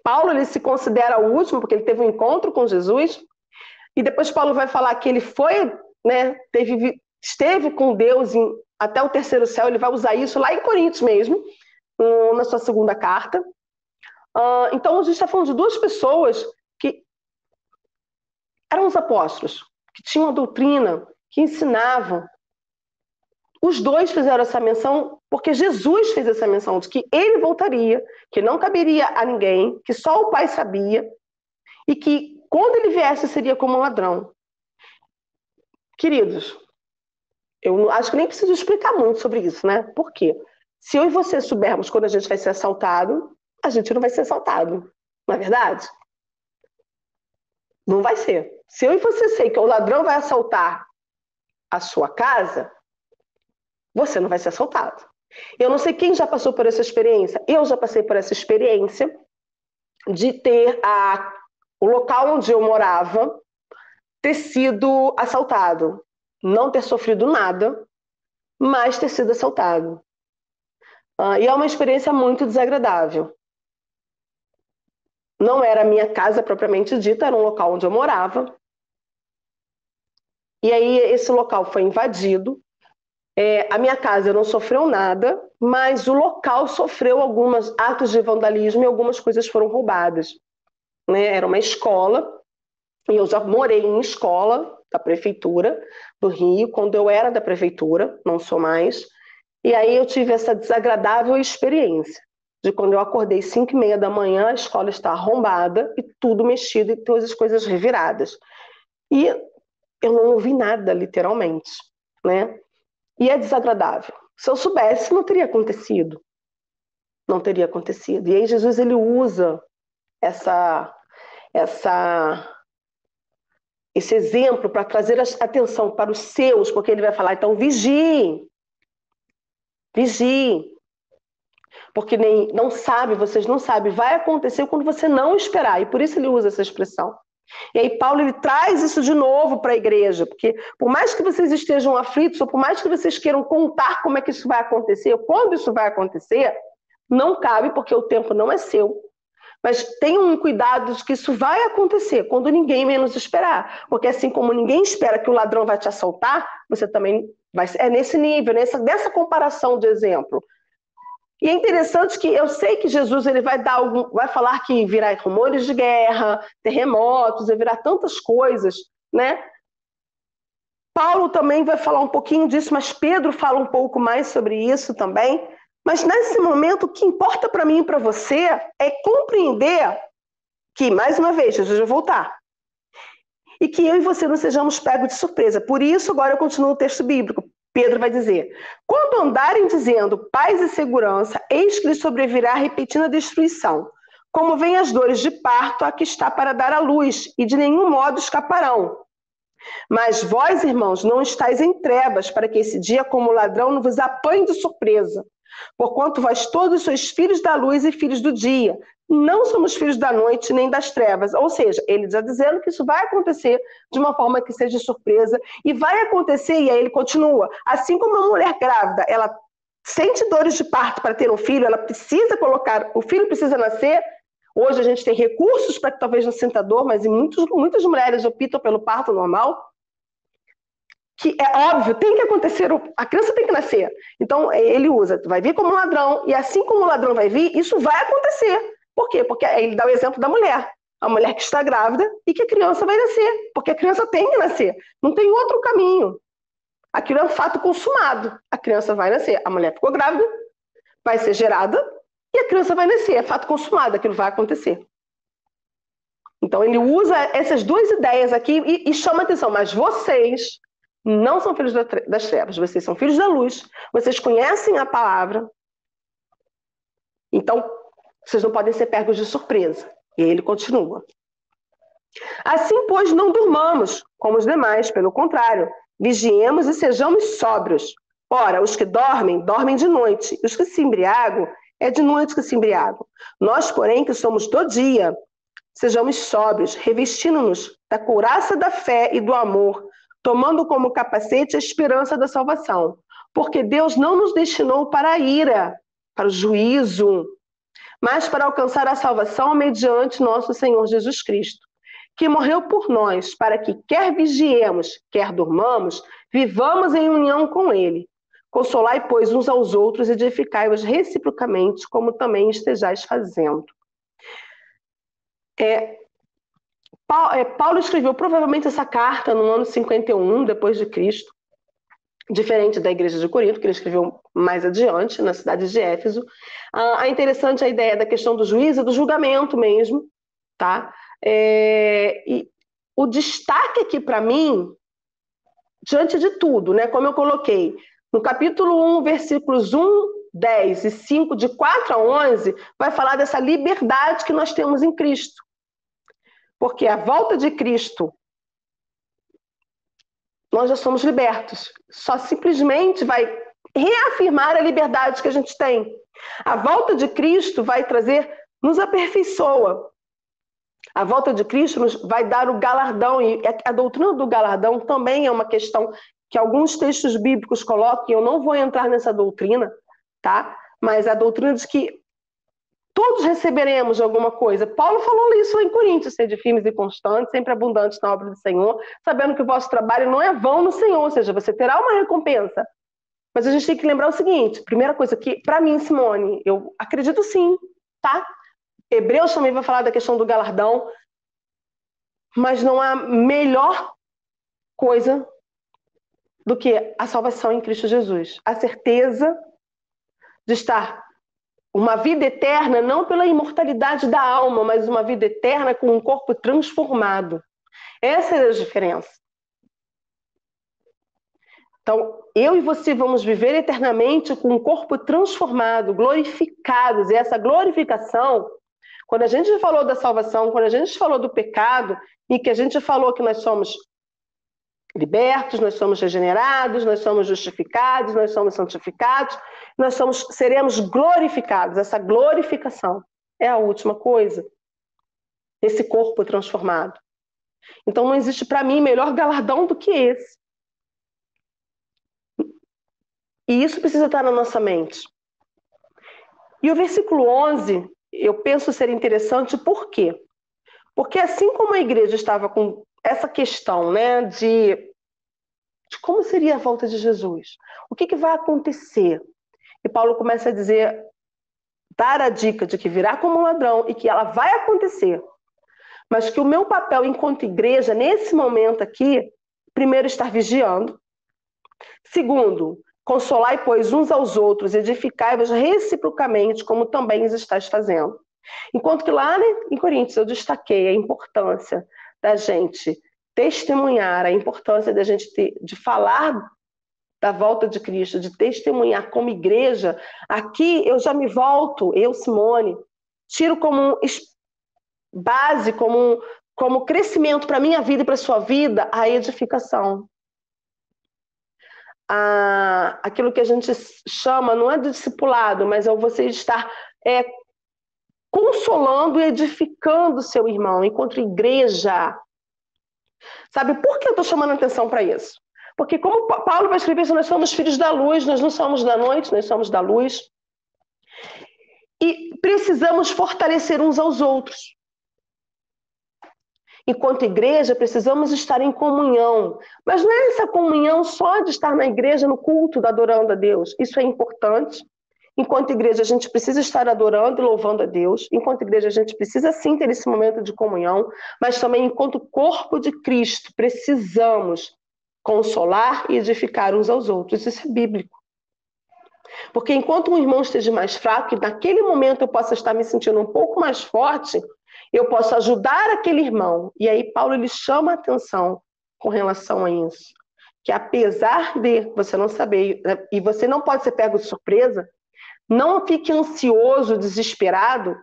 Paulo ele se considera o último, porque ele teve um encontro com Jesus, e depois Paulo vai falar que ele foi, né, esteve com Deus até o terceiro céu, ele vai usar isso lá em Coríntios mesmo, na sua segunda carta. Então a gente está falando de duas pessoas que eram os apóstolos, que tinham a doutrina, que ensinavam. Os dois fizeram essa menção porque Jesus fez essa menção de que ele voltaria, que não caberia a ninguém, que só o Pai sabia, e que quando ele viesse seria como um ladrão. Queridos, eu acho que nem preciso explicar muito sobre isso, né? Por quê? Se eu e você soubermos quando a gente vai ser assaltado, a gente não vai ser assaltado, não é verdade? Não vai ser. Se eu e você sei que o ladrão vai assaltar a sua casa, você não vai ser assaltado. Eu não sei quem já passou por essa experiência. Eu já passei por essa experiência de ter o local onde eu morava ter sido assaltado. Não ter sofrido nada, mas ter sido assaltado. E é uma experiência muito desagradável. Não era a minha casa propriamente dita, era um local onde eu morava. E aí esse local foi invadido. A minha casa não sofreu nada, mas o local sofreu alguns atos de vandalismo e algumas coisas foram roubadas. Né? Era uma escola, e eu já morei em escola da prefeitura do Rio, quando eu era da prefeitura, não sou mais. E aí eu tive essa desagradável experiência de quando eu acordei 5h30 da manhã, a escola está arrombada e tudo mexido e todas as coisas reviradas. E eu não ouvi nada, literalmente, né? E é desagradável. Se eu soubesse, não teria acontecido. Não teria acontecido. E aí Jesus ele usa esse exemplo para trazer atenção para os seus, porque ele vai falar, então vigiem. Vigiem. Porque vocês não sabem, vai acontecer quando você não esperar. E por isso ele usa essa expressão. E aí Paulo ele traz isso de novo para a igreja, porque por mais que vocês estejam aflitos, ou por mais que vocês queiram contar como é que isso vai acontecer, ou quando isso vai acontecer, não cabe, porque o tempo não é seu. Mas tenham um cuidado de que isso vai acontecer, quando ninguém menos esperar. Porque assim como ninguém espera que o ladrão vai te assaltar, você também vai... É nesse nível, dessa comparação de exemplo. E é interessante que eu sei que Jesus ele vai falar que virá rumores de guerra, terremotos, vai virar tantas coisas, né? Paulo também vai falar um pouquinho disso, mas Pedro fala um pouco mais sobre isso também. Mas nesse momento, o que importa para mim e para você é compreender que, mais uma vez, Jesus vai voltar. E que eu e você não sejamos pegos de surpresa. Por isso, agora eu continuo o texto bíblico. Pedro vai dizer, quando andarem dizendo paz e segurança, eis que lhes sobrevirá repentina destruição. Como vêm as dores de parto, a que está para dar à luz, e de nenhum modo escaparão. Mas vós, irmãos, não estáis em trevas, para que esse dia, como ladrão, não vos apanhe de surpresa. Porquanto vós todos sois filhos da luz e filhos do dia. Não somos filhos da noite nem das trevas. Ou seja, ele está dizendo que isso vai acontecer de uma forma que seja surpresa. E vai acontecer, e aí ele continua. Assim como uma mulher grávida, ela sente dores de parto para ter um filho, ela precisa colocar, o filho precisa nascer. Hoje a gente tem recursos para que talvez não sinta dor, mas muitas mulheres optam pelo parto normal. Que é óbvio, tem que acontecer, a criança tem que nascer. Então, ele usa, vai vir como um ladrão, e assim como o ladrão vai vir, isso vai acontecer. Por quê? Porque ele dá o exemplo da mulher. A mulher que está grávida e que a criança vai nascer, porque a criança tem que nascer. Não tem outro caminho. Aquilo é um fato consumado. A criança vai nascer. A mulher ficou grávida, vai ser gerada, e a criança vai nascer. É fato consumado, aquilo vai acontecer. Então, ele usa essas duas ideias aqui e chama atenção. Mas vocês não são filhos das trevas, vocês são filhos da luz, vocês conhecem a palavra, então vocês não podem ser pegos de surpresa. E ele continua. Assim, pois, não durmamos como os demais, pelo contrário, vigiemos e sejamos sóbrios. Ora, os que dormem, dormem de noite, e os que se embriagam, é de noite que se embriagam. Nós, porém, que somos do dia, sejamos sóbrios, revestindo-nos da couraça da fé e do amor, tomando como capacete a esperança da salvação. Porque Deus não nos destinou para a ira, para o juízo, mas para alcançar a salvação mediante nosso Senhor Jesus Cristo, que morreu por nós, para que quer vigiemos, quer durmamos, vivamos em união com Ele. Consolai, pois, uns aos outros e edificai-os reciprocamente, como também estejais fazendo. Paulo escreveu provavelmente essa carta no ano 51 depois de Cristo, diferente da igreja de Corinto, que ele escreveu mais adiante, na cidade de Éfeso. É interessante a ideia da questão do juízo e do julgamento mesmo, tá? E o destaque aqui para mim, diante de tudo, né, como eu coloquei, no capítulo 1, versículos 1, 10 e 5, de 4 a 11, vai falar dessa liberdade que nós temos em Cristo. Porque a volta de Cristo, nós já somos libertos. Só simplesmente vai reafirmar a liberdade que a gente tem. A volta de Cristo vai trazer, nos aperfeiçoa. A volta de Cristo nos vai dar o galardão. E a doutrina do galardão também é uma questão que alguns textos bíblicos colocam, e eu não vou entrar nessa doutrina, tá? Mas a doutrina diz que todos receberemos alguma coisa. Paulo falou isso lá em Coríntios, sede firmes e constantes, sempre abundantes na obra do Senhor, sabendo que o vosso trabalho não é vão no Senhor, ou seja, você terá uma recompensa. Mas a gente tem que lembrar o seguinte, primeira coisa que, para mim, Simone, eu acredito sim, tá? Hebreus também vai falar da questão do galardão, mas não há melhor coisa do que a salvação em Cristo Jesus. A certeza de estar uma vida eterna, não pela imortalidade da alma, mas uma vida eterna com um corpo transformado. Essa é a diferença. Então, eu e você vamos viver eternamente com um corpo transformado, glorificados. E essa glorificação, quando a gente falou da salvação, quando a gente falou do pecado, e que a gente falou que nós somos libertos, nós somos regenerados, nós somos justificados, nós somos santificados, seremos glorificados. Essa glorificação é a última coisa. Esse corpo transformado. Então não existe para mim melhor galardão do que esse. E isso precisa estar na nossa mente. E o versículo 11, eu penso ser interessante, por quê? Porque assim como a igreja estava com essa questão, né, de como seria a volta de Jesus, o que vai acontecer? E Paulo começa a dizer, dar a dica de que virá como um ladrão e que ela vai acontecer, mas que o meu papel enquanto igreja, nesse momento aqui, primeiro, estar vigiando, segundo, consolai, pois, uns aos outros, edificai-vos reciprocamente, como também os estáis fazendo. Enquanto que lá, né, em Coríntios eu destaquei a importância da gente testemunhar, a importância da gente de falar da volta de Cristo, de testemunhar como igreja. Aqui eu já me volto, eu, Simone, tiro como base, como crescimento para a minha vida e para a sua vida, a edificação. Aquilo que a gente chama, não é de discipulado, mas é você estar consolando e edificando o seu irmão, enquanto igreja. Sabe por que eu estou chamando a atenção para isso? Porque como Paulo vai escrever, nós somos filhos da luz, nós não somos da noite, nós somos da luz. E precisamos fortalecer uns aos outros. Enquanto igreja, precisamos estar em comunhão. Mas não é essa comunhão só de estar na igreja, no culto, adorando a Deus. Isso é importante. Enquanto igreja, a gente precisa estar adorando e louvando a Deus. Enquanto igreja, a gente precisa sim ter esse momento de comunhão. Mas também, enquanto corpo de Cristo, precisamos consolar e edificar uns aos outros. Isso é bíblico. Porque enquanto um irmão esteja mais fraco, e naquele momento eu possa estar me sentindo um pouco mais forte, eu posso ajudar aquele irmão. E aí Paulo ele chama a atenção com relação a isso. Que apesar de você não saber, e você não pode ser pego de surpresa, não fique ansioso, desesperado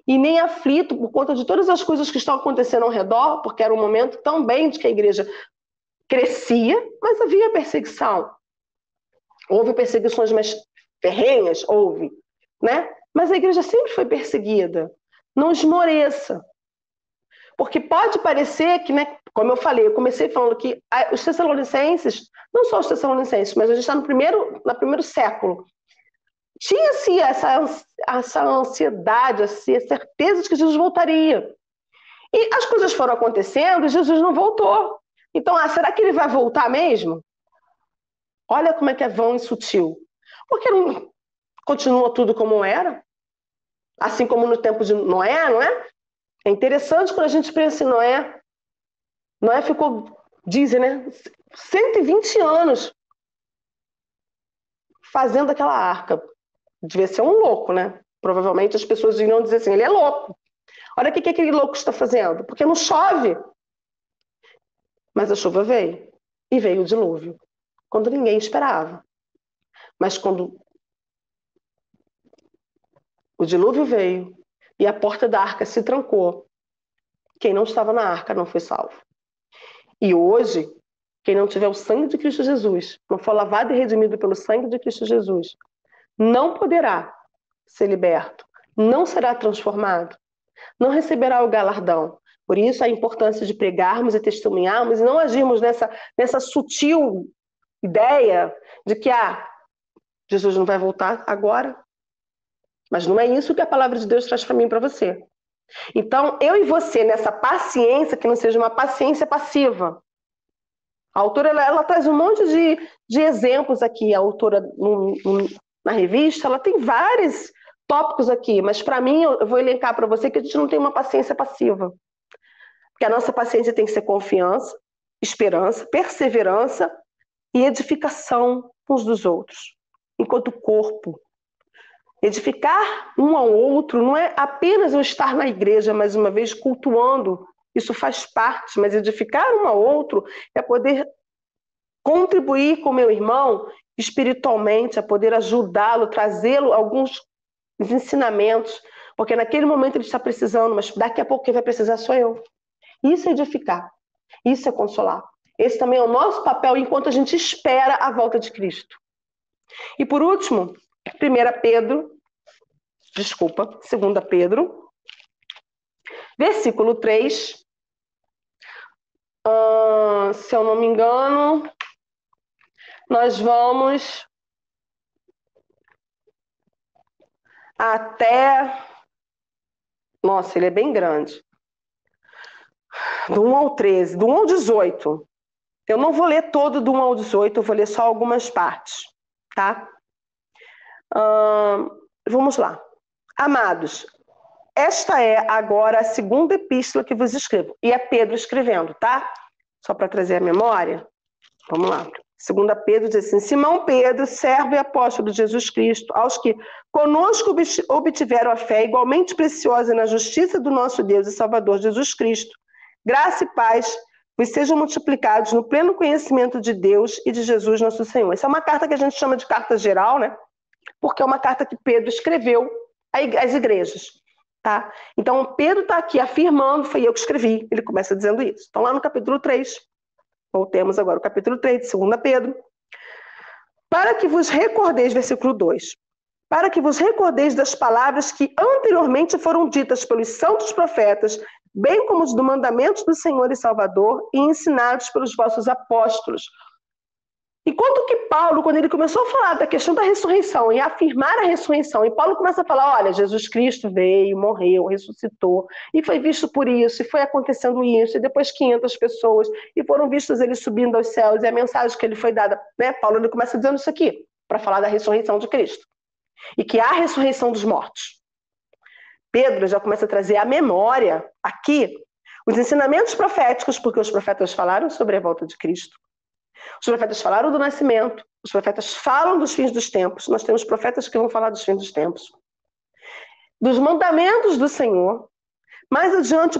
e nem aflito por conta de todas as coisas que estão acontecendo ao redor, porque era um momento também de que a igreja crescia, mas havia perseguição. Houve perseguições mais ferrenhas, houve, né? Mas a igreja sempre foi perseguida. Não esmoreça. Porque pode parecer que, né, como eu falei, eu comecei falando que os Tessalonicenses, não só os Tessalonicenses, mas a gente está no primeiro século, tinha-se essa ansiedade, essa certeza de que Jesus voltaria. E as coisas foram acontecendo e Jesus não voltou. Então, será que ele vai voltar mesmo? Olha como é que é vão e sutil. Porque não continua tudo como era? Assim como no tempo de Noé, não é? É interessante quando a gente pensa em Noé. Noé ficou, dizem, né? 120 anos fazendo aquela arca. Devia ser um louco, né? Provavelmente as pessoas iriam dizer assim, ele é louco. Olha o que aquele louco está fazendo. Porque não chove. Mas a chuva veio. E veio o dilúvio. Quando ninguém esperava. Mas quando o dilúvio veio e a porta da arca se trancou, quem não estava na arca não foi salvo. E hoje, quem não tiver o sangue de Cristo Jesus, não for lavado e redimido pelo sangue de Cristo Jesus, não poderá ser liberto, não será transformado, não receberá o galardão. Por isso a importância de pregarmos e testemunharmos e não agirmos nessa sutil ideia de que Jesus não vai voltar agora. Mas não é isso que a palavra de Deus traz para mim e para você. Então, eu e você, nessa paciência, que não seja uma paciência passiva. A autora, ela traz um monte de exemplos aqui. A autora, na revista, ela tem vários tópicos aqui, mas para mim, eu vou elencar para você que a gente não tem uma paciência passiva. Porque a nossa paciência tem que ser confiança, esperança, perseverança e edificação uns dos outros, enquanto corpo. Edificar um ao outro não é apenas eu estar na igreja, mais uma vez, cultuando. Isso faz parte, mas edificar um ao outro é poder contribuir com meu irmão espiritualmente, é poder ajudá-lo, trazê-lo alguns ensinamentos, porque naquele momento ele está precisando, mas daqui a pouco quem vai precisar sou eu. Isso é edificar, isso é consolar. Esse também é o nosso papel enquanto a gente espera a volta de Cristo. E por último, 2 Pedro, versículo 3, se eu não me engano, nós vamos até... Nossa, ele é bem grande. Do 1 ao 13, do 1 ao 18. Eu não vou ler todo do 1 ao 18, eu vou ler só algumas partes, tá? Vamos lá. Amados, esta é agora a segunda epístola que vos escrevo. E é Pedro escrevendo, tá? Só para trazer a memória. Vamos lá. 2 Pedro diz assim: Simão Pedro, servo e apóstolo de Jesus Cristo, aos que conosco obtiveram a fé igualmente preciosa na justiça do nosso Deus e Salvador Jesus Cristo, graça e paz vos sejam multiplicados no pleno conhecimento de Deus e de Jesus nosso Senhor. Essa é uma carta que a gente chama de carta geral, né? Porque é uma carta que Pedro escreveu às igrejas, tá? Então, Pedro está aqui afirmando, foi eu que escrevi, ele começa dizendo isso. Então, lá no capítulo 3, voltemos agora ao capítulo 3 de 2 Pedro. Para que vos recordeis, versículo 2, para que vos recordeis das palavras que anteriormente foram ditas pelos santos profetas, bem como os do mandamento do Senhor e Salvador, e ensinados pelos vossos apóstolos. Enquanto que Paulo, quando ele começou a falar da questão da ressurreição e afirmar a ressurreição, e Paulo começa a falar, olha, Jesus Cristo veio, morreu, ressuscitou, e foi visto por isso, e foi acontecendo isso, e depois 500 pessoas, e foram vistos ele subindo aos céus, e a mensagem que ele foi dada, né? Paulo ele começa dizendo isso aqui, para falar da ressurreição de Cristo, e que há a ressurreição dos mortos. Pedro já começa a trazer à memória, aqui, os ensinamentos proféticos, porque os profetas falaram sobre a volta de Cristo. Os profetas falaram do nascimento, os profetas falam dos fins dos tempos, nós temos profetas que vão falar dos fins dos tempos, dos mandamentos do Senhor. Mais adiante,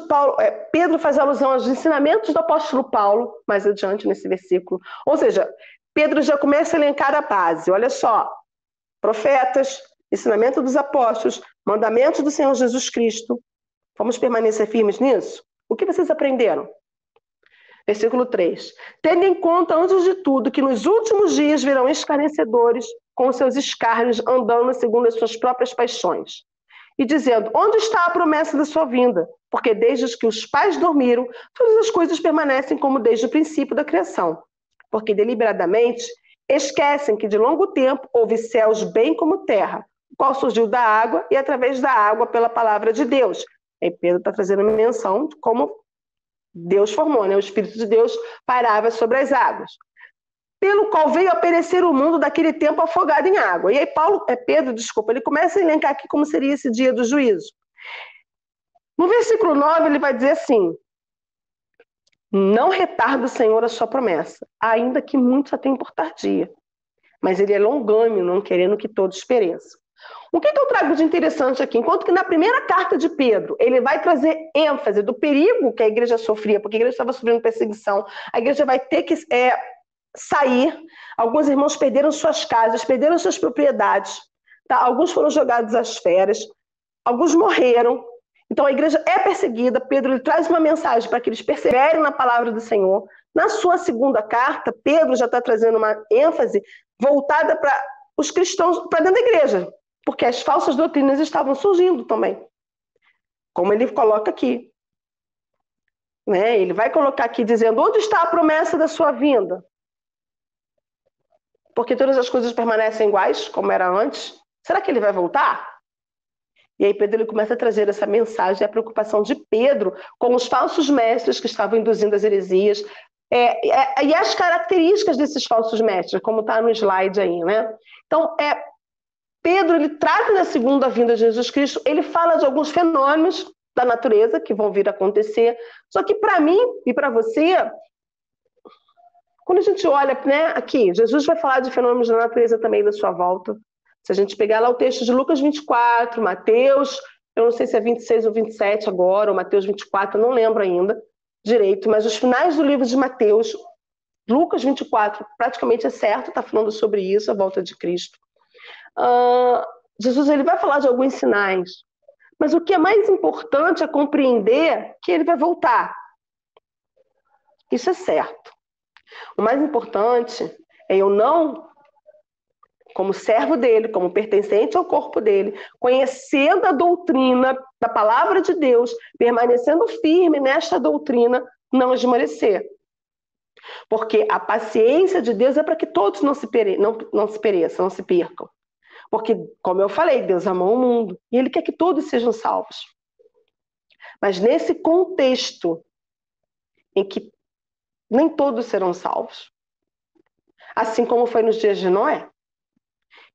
Pedro faz alusão aos ensinamentos do apóstolo Paulo, mais adiante nesse versículo. Ou seja, Pedro já começa a elencar a base. Olha só, profetas, ensinamento dos apóstolos, mandamentos do Senhor Jesus Cristo. Vamos permanecer firmes nisso? O que vocês aprenderam? Versículo 3. Tendo em conta, antes de tudo, que nos últimos dias virão escarnecedores com seus escárnios, andando segundo as suas próprias paixões. E dizendo, onde está a promessa da sua vinda? Porque desde que os pais dormiram, todas as coisas permanecem como desde o princípio da criação. Porque deliberadamente esquecem que de longo tempo houve céus bem como terra, qual surgiu da água e através da água pela palavra de Deus. Aí Pedro está trazendo uma menção de como Deus formou, né? O Espírito de Deus pairava sobre as águas. Pelo qual veio a perecer o mundo daquele tempo afogado em água. E aí Pedro, ele começa a elencar aqui como seria esse dia do juízo. No versículo 9, ele vai dizer assim: não retarda o Senhor a sua promessa, ainda que muitos a tenham por tardia. Mas ele é longânimo, não querendo que todos pereçam. O que eu trago de interessante aqui? Enquanto que na primeira carta de Pedro, ele vai trazer ênfase do perigo que a igreja sofria, porque a igreja estava sofrendo perseguição, a igreja vai ter que sair. Alguns irmãos perderam suas casas, perderam suas propriedades, tá? Alguns foram jogados às feras, alguns morreram. Então a igreja é perseguida. Pedro ele traz uma mensagem para que eles perseverem na palavra do Senhor. Na sua segunda carta, Pedro já está trazendo uma ênfase voltada para os cristãos, para dentro da igreja, porque as falsas doutrinas estavam surgindo também, como ele coloca aqui. Né? Ele vai colocar aqui dizendo: onde está a promessa da sua vinda? Porque todas as coisas permanecem iguais, como era antes. Será que ele vai voltar? E aí Pedro ele começa a trazer essa mensagem, a preocupação de Pedro com os falsos mestres que estavam induzindo as heresias, e as características desses falsos mestres, como está no slide aí, né? Então, Pedro ele trata da segunda vinda de Jesus Cristo, ele fala de alguns fenômenos da natureza que vão vir a acontecer, só que para mim e para você, quando a gente olha, né, aqui, Jesus vai falar de fenômenos da natureza também da sua volta. Se a gente pegar lá o texto de Lucas 24, Mateus, eu não sei se é 26 ou 27 agora, ou Mateus 24, eu não lembro ainda direito, mas os finais do livro de Mateus, Lucas 24, praticamente é certo, está falando sobre isso, a volta de Cristo. Jesus ele vai falar de alguns sinais, mas o que é mais importante é compreender que ele vai voltar. Isso é certo. O mais importante é eu não, como servo dele, como pertencente ao corpo dele, conhecendo a doutrina da palavra de Deus, permanecendo firme nesta doutrina, não esmorecer. Porque a paciência de Deus é para que todos não se pereçam, não se percam. Porque, como eu falei, Deus amou o mundo e Ele quer que todos sejam salvos. Mas nesse contexto em que nem todos serão salvos, assim como foi nos dias de Noé.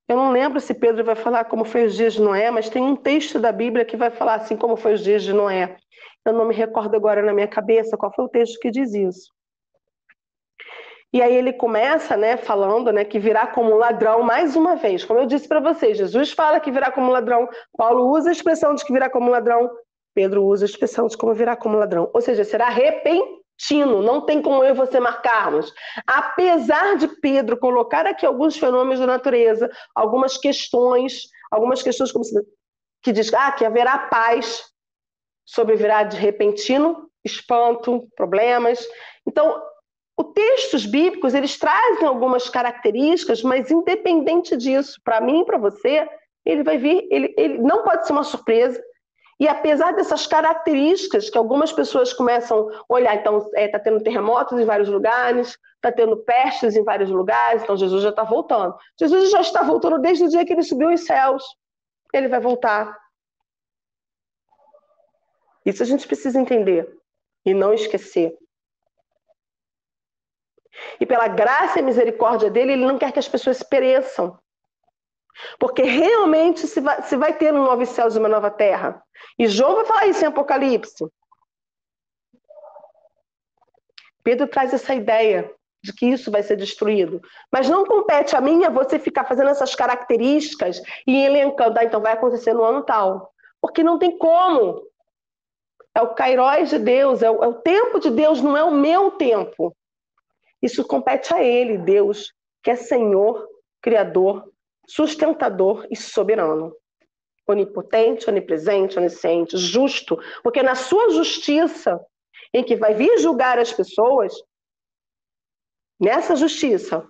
Eu não lembro se Pedro vai falar como foi os dias de Noé, mas tem um texto da Bíblia que vai falar assim como foi os dias de Noé. Eu não me recordo agora na minha cabeça qual foi o texto que diz isso. E aí ele começa, né, falando, né, que virá como um ladrão mais uma vez. Como eu disse para vocês, Jesus fala que virá como um ladrão, Paulo usa a expressão de que virá como um ladrão, Pedro usa a expressão de como virá como um ladrão. Ou seja, será repentino, não tem como eu e você marcarmos. Apesar de Pedro colocar aqui alguns fenômenos da natureza, algumas questões como que diz que haverá paz, sobrevirá de repentino, espanto, problemas. Então, os textos bíblicos, eles trazem algumas características, mas independente disso, para mim e para você, ele vai vir, ele não pode ser uma surpresa. E apesar dessas características que algumas pessoas começam a olhar, então está tendo terremotos em vários lugares, está tendo pestes em vários lugares, então Jesus já está voltando. Jesus já está voltando desde o dia que ele subiu aos céus. Ele vai voltar. Isso a gente precisa entender e não esquecer. E pela graça e misericórdia dele, ele não quer que as pessoas se pereçam. Porque realmente se vai ter um novo céu e uma nova terra. E João vai falar isso em Apocalipse. Pedro traz essa ideia de que isso vai ser destruído. Mas não compete a mim e a você ficar fazendo essas características e elencando, então vai acontecer no ano tal. Porque não tem como. É o kairós de Deus, é o tempo de Deus, não é o meu tempo. Isso compete a Ele, Deus, que é Senhor, Criador, sustentador e soberano. Onipotente, onipresente, onisciente, justo, porque na sua justiça, em que vai vir julgar as pessoas, nessa justiça,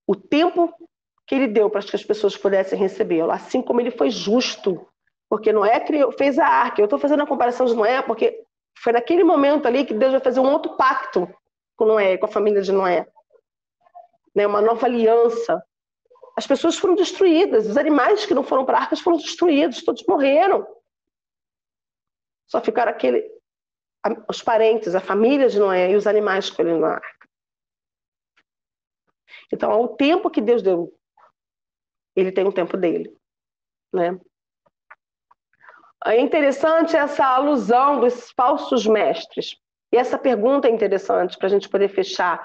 o tempo que ele deu para que as pessoas pudessem recebê-lo, assim como ele foi justo, porque Noé fez a arca. Eu estou fazendo a comparação de Noé porque foi naquele momento ali que Deus vai fazer um outro pacto com Noé, com a família de Noé, né? Uma nova aliança. As pessoas foram destruídas, os animais que não foram para a arca foram destruídos, todos morreram. Só ficaram os parentes, a família de Noé e os animais que foram na arca. Então, ao tempo que Deus deu, ele tem um tempo dele, né? É interessante essa alusão dos falsos mestres. E essa pergunta é interessante para a gente poder fechar.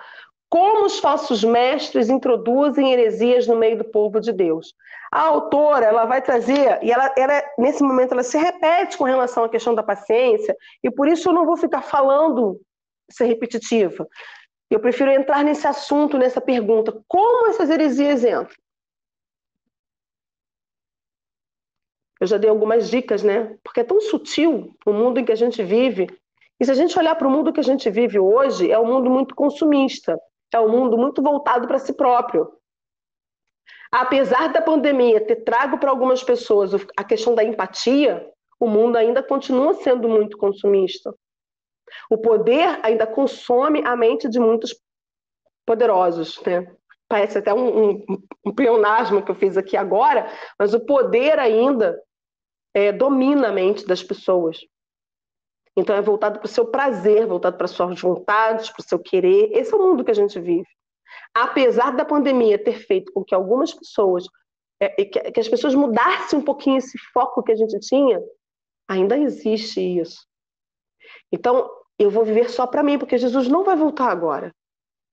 Como os falsos mestres introduzem heresias no meio do povo de Deus? A autora, ela vai trazer, e ela nesse momento ela se repete com relação à questão da paciência, e por isso eu não vou ficar falando, ser repetitiva. Eu prefiro entrar nesse assunto, nessa pergunta. Como essas heresias entram? Eu já dei algumas dicas, né? Porque é tão sutil o mundo em que a gente vive. E se a gente olhar para o mundo que a gente vive hoje, é um mundo muito consumista. É um mundo muito voltado para si próprio. Apesar da pandemia ter trago para algumas pessoas a questão da empatia, o mundo ainda continua sendo muito consumista. O poder ainda consome a mente de muitos poderosos, né? Parece até um pleonasmo que eu fiz aqui agora, mas o poder ainda domina a mente das pessoas. Então é voltado para o seu prazer, voltado para as suas vontades, para o seu querer. Esse é o mundo que a gente vive. Apesar da pandemia ter feito com que algumas pessoas, que as pessoas mudassem um pouquinho esse foco que a gente tinha, ainda existe isso. Então, eu vou viver só para mim, porque Jesus não vai voltar agora.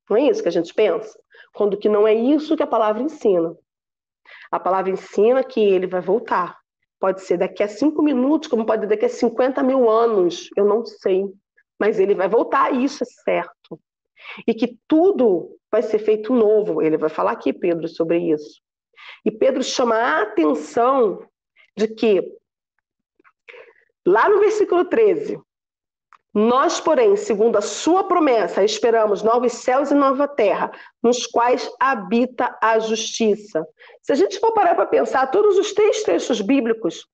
Não é isso que a gente pensa? Quando que não é isso que a palavra ensina. A palavra ensina que ele vai voltar. Pode ser daqui a 5 minutos, como pode ser daqui a 50 mil anos, eu não sei. Mas ele vai voltar, e isso é certo. E que tudo vai ser feito novo. Ele vai falar aqui, Pedro, sobre isso. E Pedro chama a atenção de que, lá no versículo 13, nós, porém, segundo a sua promessa, esperamos novos céus e nova terra, nos quais habita a justiça. Se a gente for parar para pensar, todos os 3 textos bíblicos,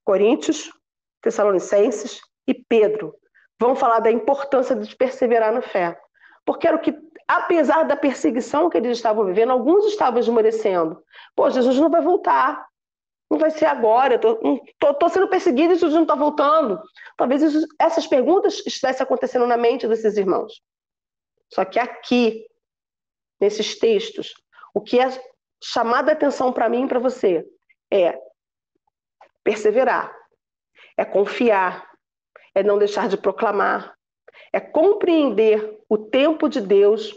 Coríntios, Tessalonicenses e Pedro, vão falar da importância de perseverar na fé. Porque era o que, apesar da perseguição que eles estavam vivendo, alguns estavam esmorecendo. Pô, Jesus não vai voltar. Não vai ser agora, estou sendo perseguido e Jesus não está voltando. Talvez essas perguntas estivessem acontecendo na mente desses irmãos. Só que aqui, nesses textos, o que é chamado a atenção para mim e para você é perseverar, é confiar, é não deixar de proclamar, é compreender o tempo de Deus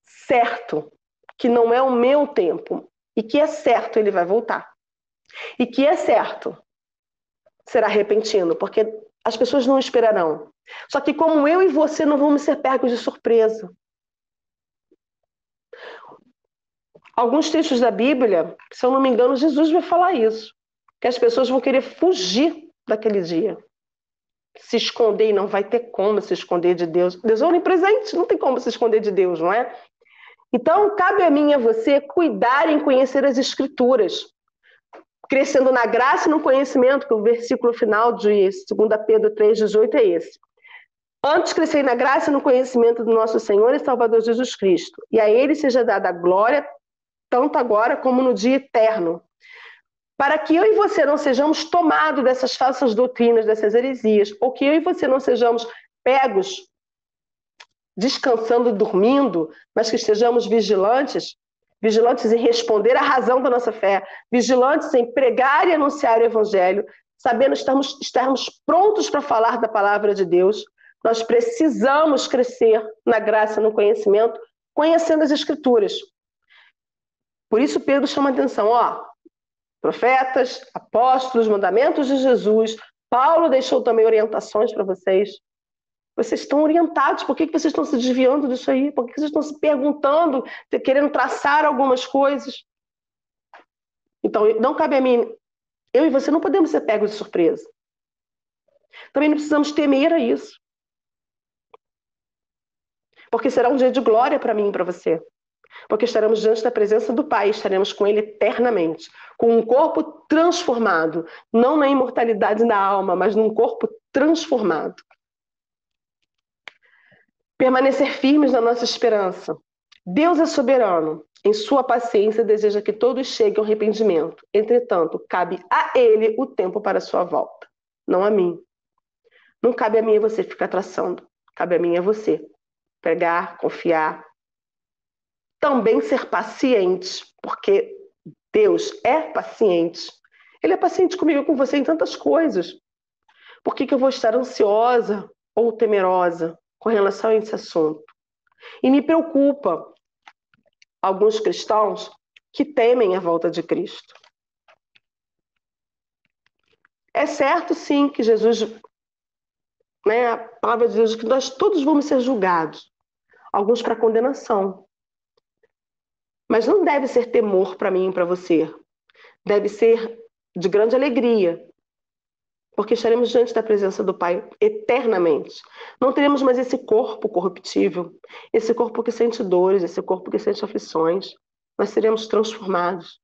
certo, que não é o meu tempo, e que é certo, ele vai voltar. E que é certo, será repentino, porque as pessoas não esperarão. Só que como eu e você não vamos ser pegos de surpresa. Alguns textos da Bíblia, se eu não me engano, Jesus vai falar isso. Que as pessoas vão querer fugir daquele dia. Se esconder, e não vai ter como se esconder de Deus. Deus é onipresente, não tem como se esconder de Deus, não é? Então, cabe a mim e a você cuidar em conhecer as Escrituras, crescendo na graça e no conhecimento, que o versículo final de 2 Pedro 3,18 é esse. Antes crescer na graça e no conhecimento do nosso Senhor e Salvador Jesus Cristo, e a Ele seja dada a glória, tanto agora como no dia eterno, para que eu e você não sejamos tomados dessas falsas doutrinas, dessas heresias, ou que eu e você não sejamos pegos descansando e dormindo, mas que estejamos vigilantes em responder à razão da nossa fé, vigilantes em pregar e anunciar o Evangelho, sabendo estarmos prontos para falar da palavra de Deus. Nós precisamos crescer na graça, no conhecimento, conhecendo as Escrituras. Por isso Pedro chama a atenção, profetas, apóstolos, mandamentos de Jesus. Paulo deixou também orientações para vocês. Vocês estão orientados, por que vocês estão se desviando disso aí? Por que vocês estão se perguntando, querendo traçar algumas coisas? Então, não cabe a mim, eu e você não podemos ser pegos de surpresa. Também não precisamos temer a isso. Porque será um dia de glória para mim e para você. Porque estaremos diante da presença do Pai, estaremos com Ele eternamente, com um corpo transformado, não na imortalidade da alma, mas num corpo transformado. Permanecer firmes na nossa esperança. Deus é soberano em sua paciência, deseja que todos cheguem ao arrependimento. Entretanto, cabe a ele o tempo para a sua volta, não a mim. Não cabe a mim e você ficar traçando. Cabe a mim e a você pregar, confiar. Também ser paciente, porque Deus é paciente. Ele é paciente comigo e com você em tantas coisas. Por que eu vou estar ansiosa ou temerosa com relação a esse assunto? E me preocupa alguns cristãos que temem a volta de Cristo. É certo, sim, que Jesus, a palavra de Deus, que nós todos vamos ser julgados, alguns para condenação. Mas não deve ser temor para mim e para você. Deve ser de grande alegria, porque estaremos diante da presença do Pai eternamente. Não teremos mais esse corpo corruptível, esse corpo que sente dores, esse corpo que sente aflições. Nós seremos transformados.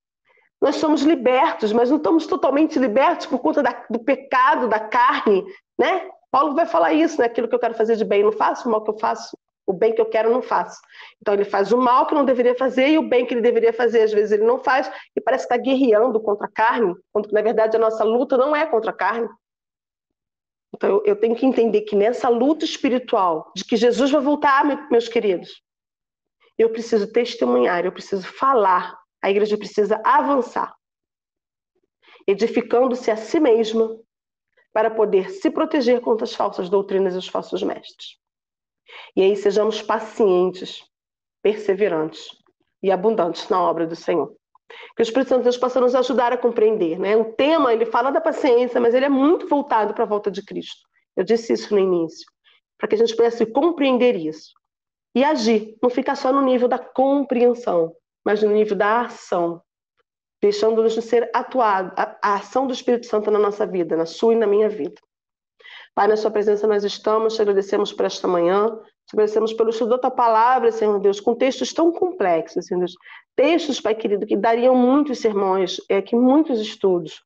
Nós somos libertos, mas não estamos totalmente libertos por conta do pecado, da carne, né? Paulo vai falar isso, né? Aquilo que eu quero fazer de bem, não faço, o mal que eu faço, o bem que eu quero, não faço. Então ele faz o mal que não deveria fazer e o bem que ele deveria fazer, às vezes ele não faz, e parece que está guerreando contra a carne, quando na verdade a nossa luta não é contra a carne. Então eu tenho que entender que nessa luta espiritual, de que Jesus vai voltar, meus queridos, eu preciso testemunhar, eu preciso falar. A igreja precisa avançar, edificando-se a si mesma para poder se proteger contra as falsas doutrinas e os falsos mestres. E aí sejamos pacientes, perseverantes e abundantes na obra do Senhor. Que o Espírito Santo de Deus possa nos ajudar a compreender, né? O tema, ele fala da paciência, mas ele é muito voltado para a volta de Cristo. Eu disse isso no início, para que a gente pudesse compreender isso e agir, não ficar só no nível da compreensão, mas no nível da ação, deixando-nos de ser atuado, a ação do Espírito Santo na nossa vida, na sua e na minha vida. Pai, na sua presença nós estamos, te agradecemos por esta manhã, te agradecemos pelo estudo da tua palavra, Senhor Deus, com textos tão complexos, Senhor Deus. Textos, Pai querido, que dariam muitos sermões, que muitos estudos.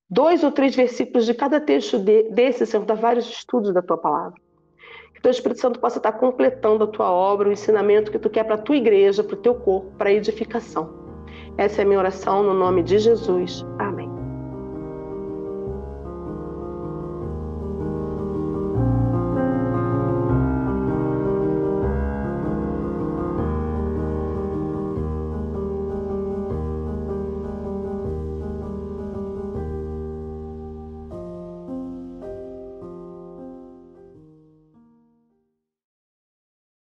2 ou 3 versículos de cada texto desse, Senhor, dá vários estudos da tua palavra. Que o teu Espírito Santo possa estar completando a tua obra, o ensinamento que tu quer para a tua igreja, para o teu corpo, para a edificação. Essa é a minha oração no nome de Jesus. Amém.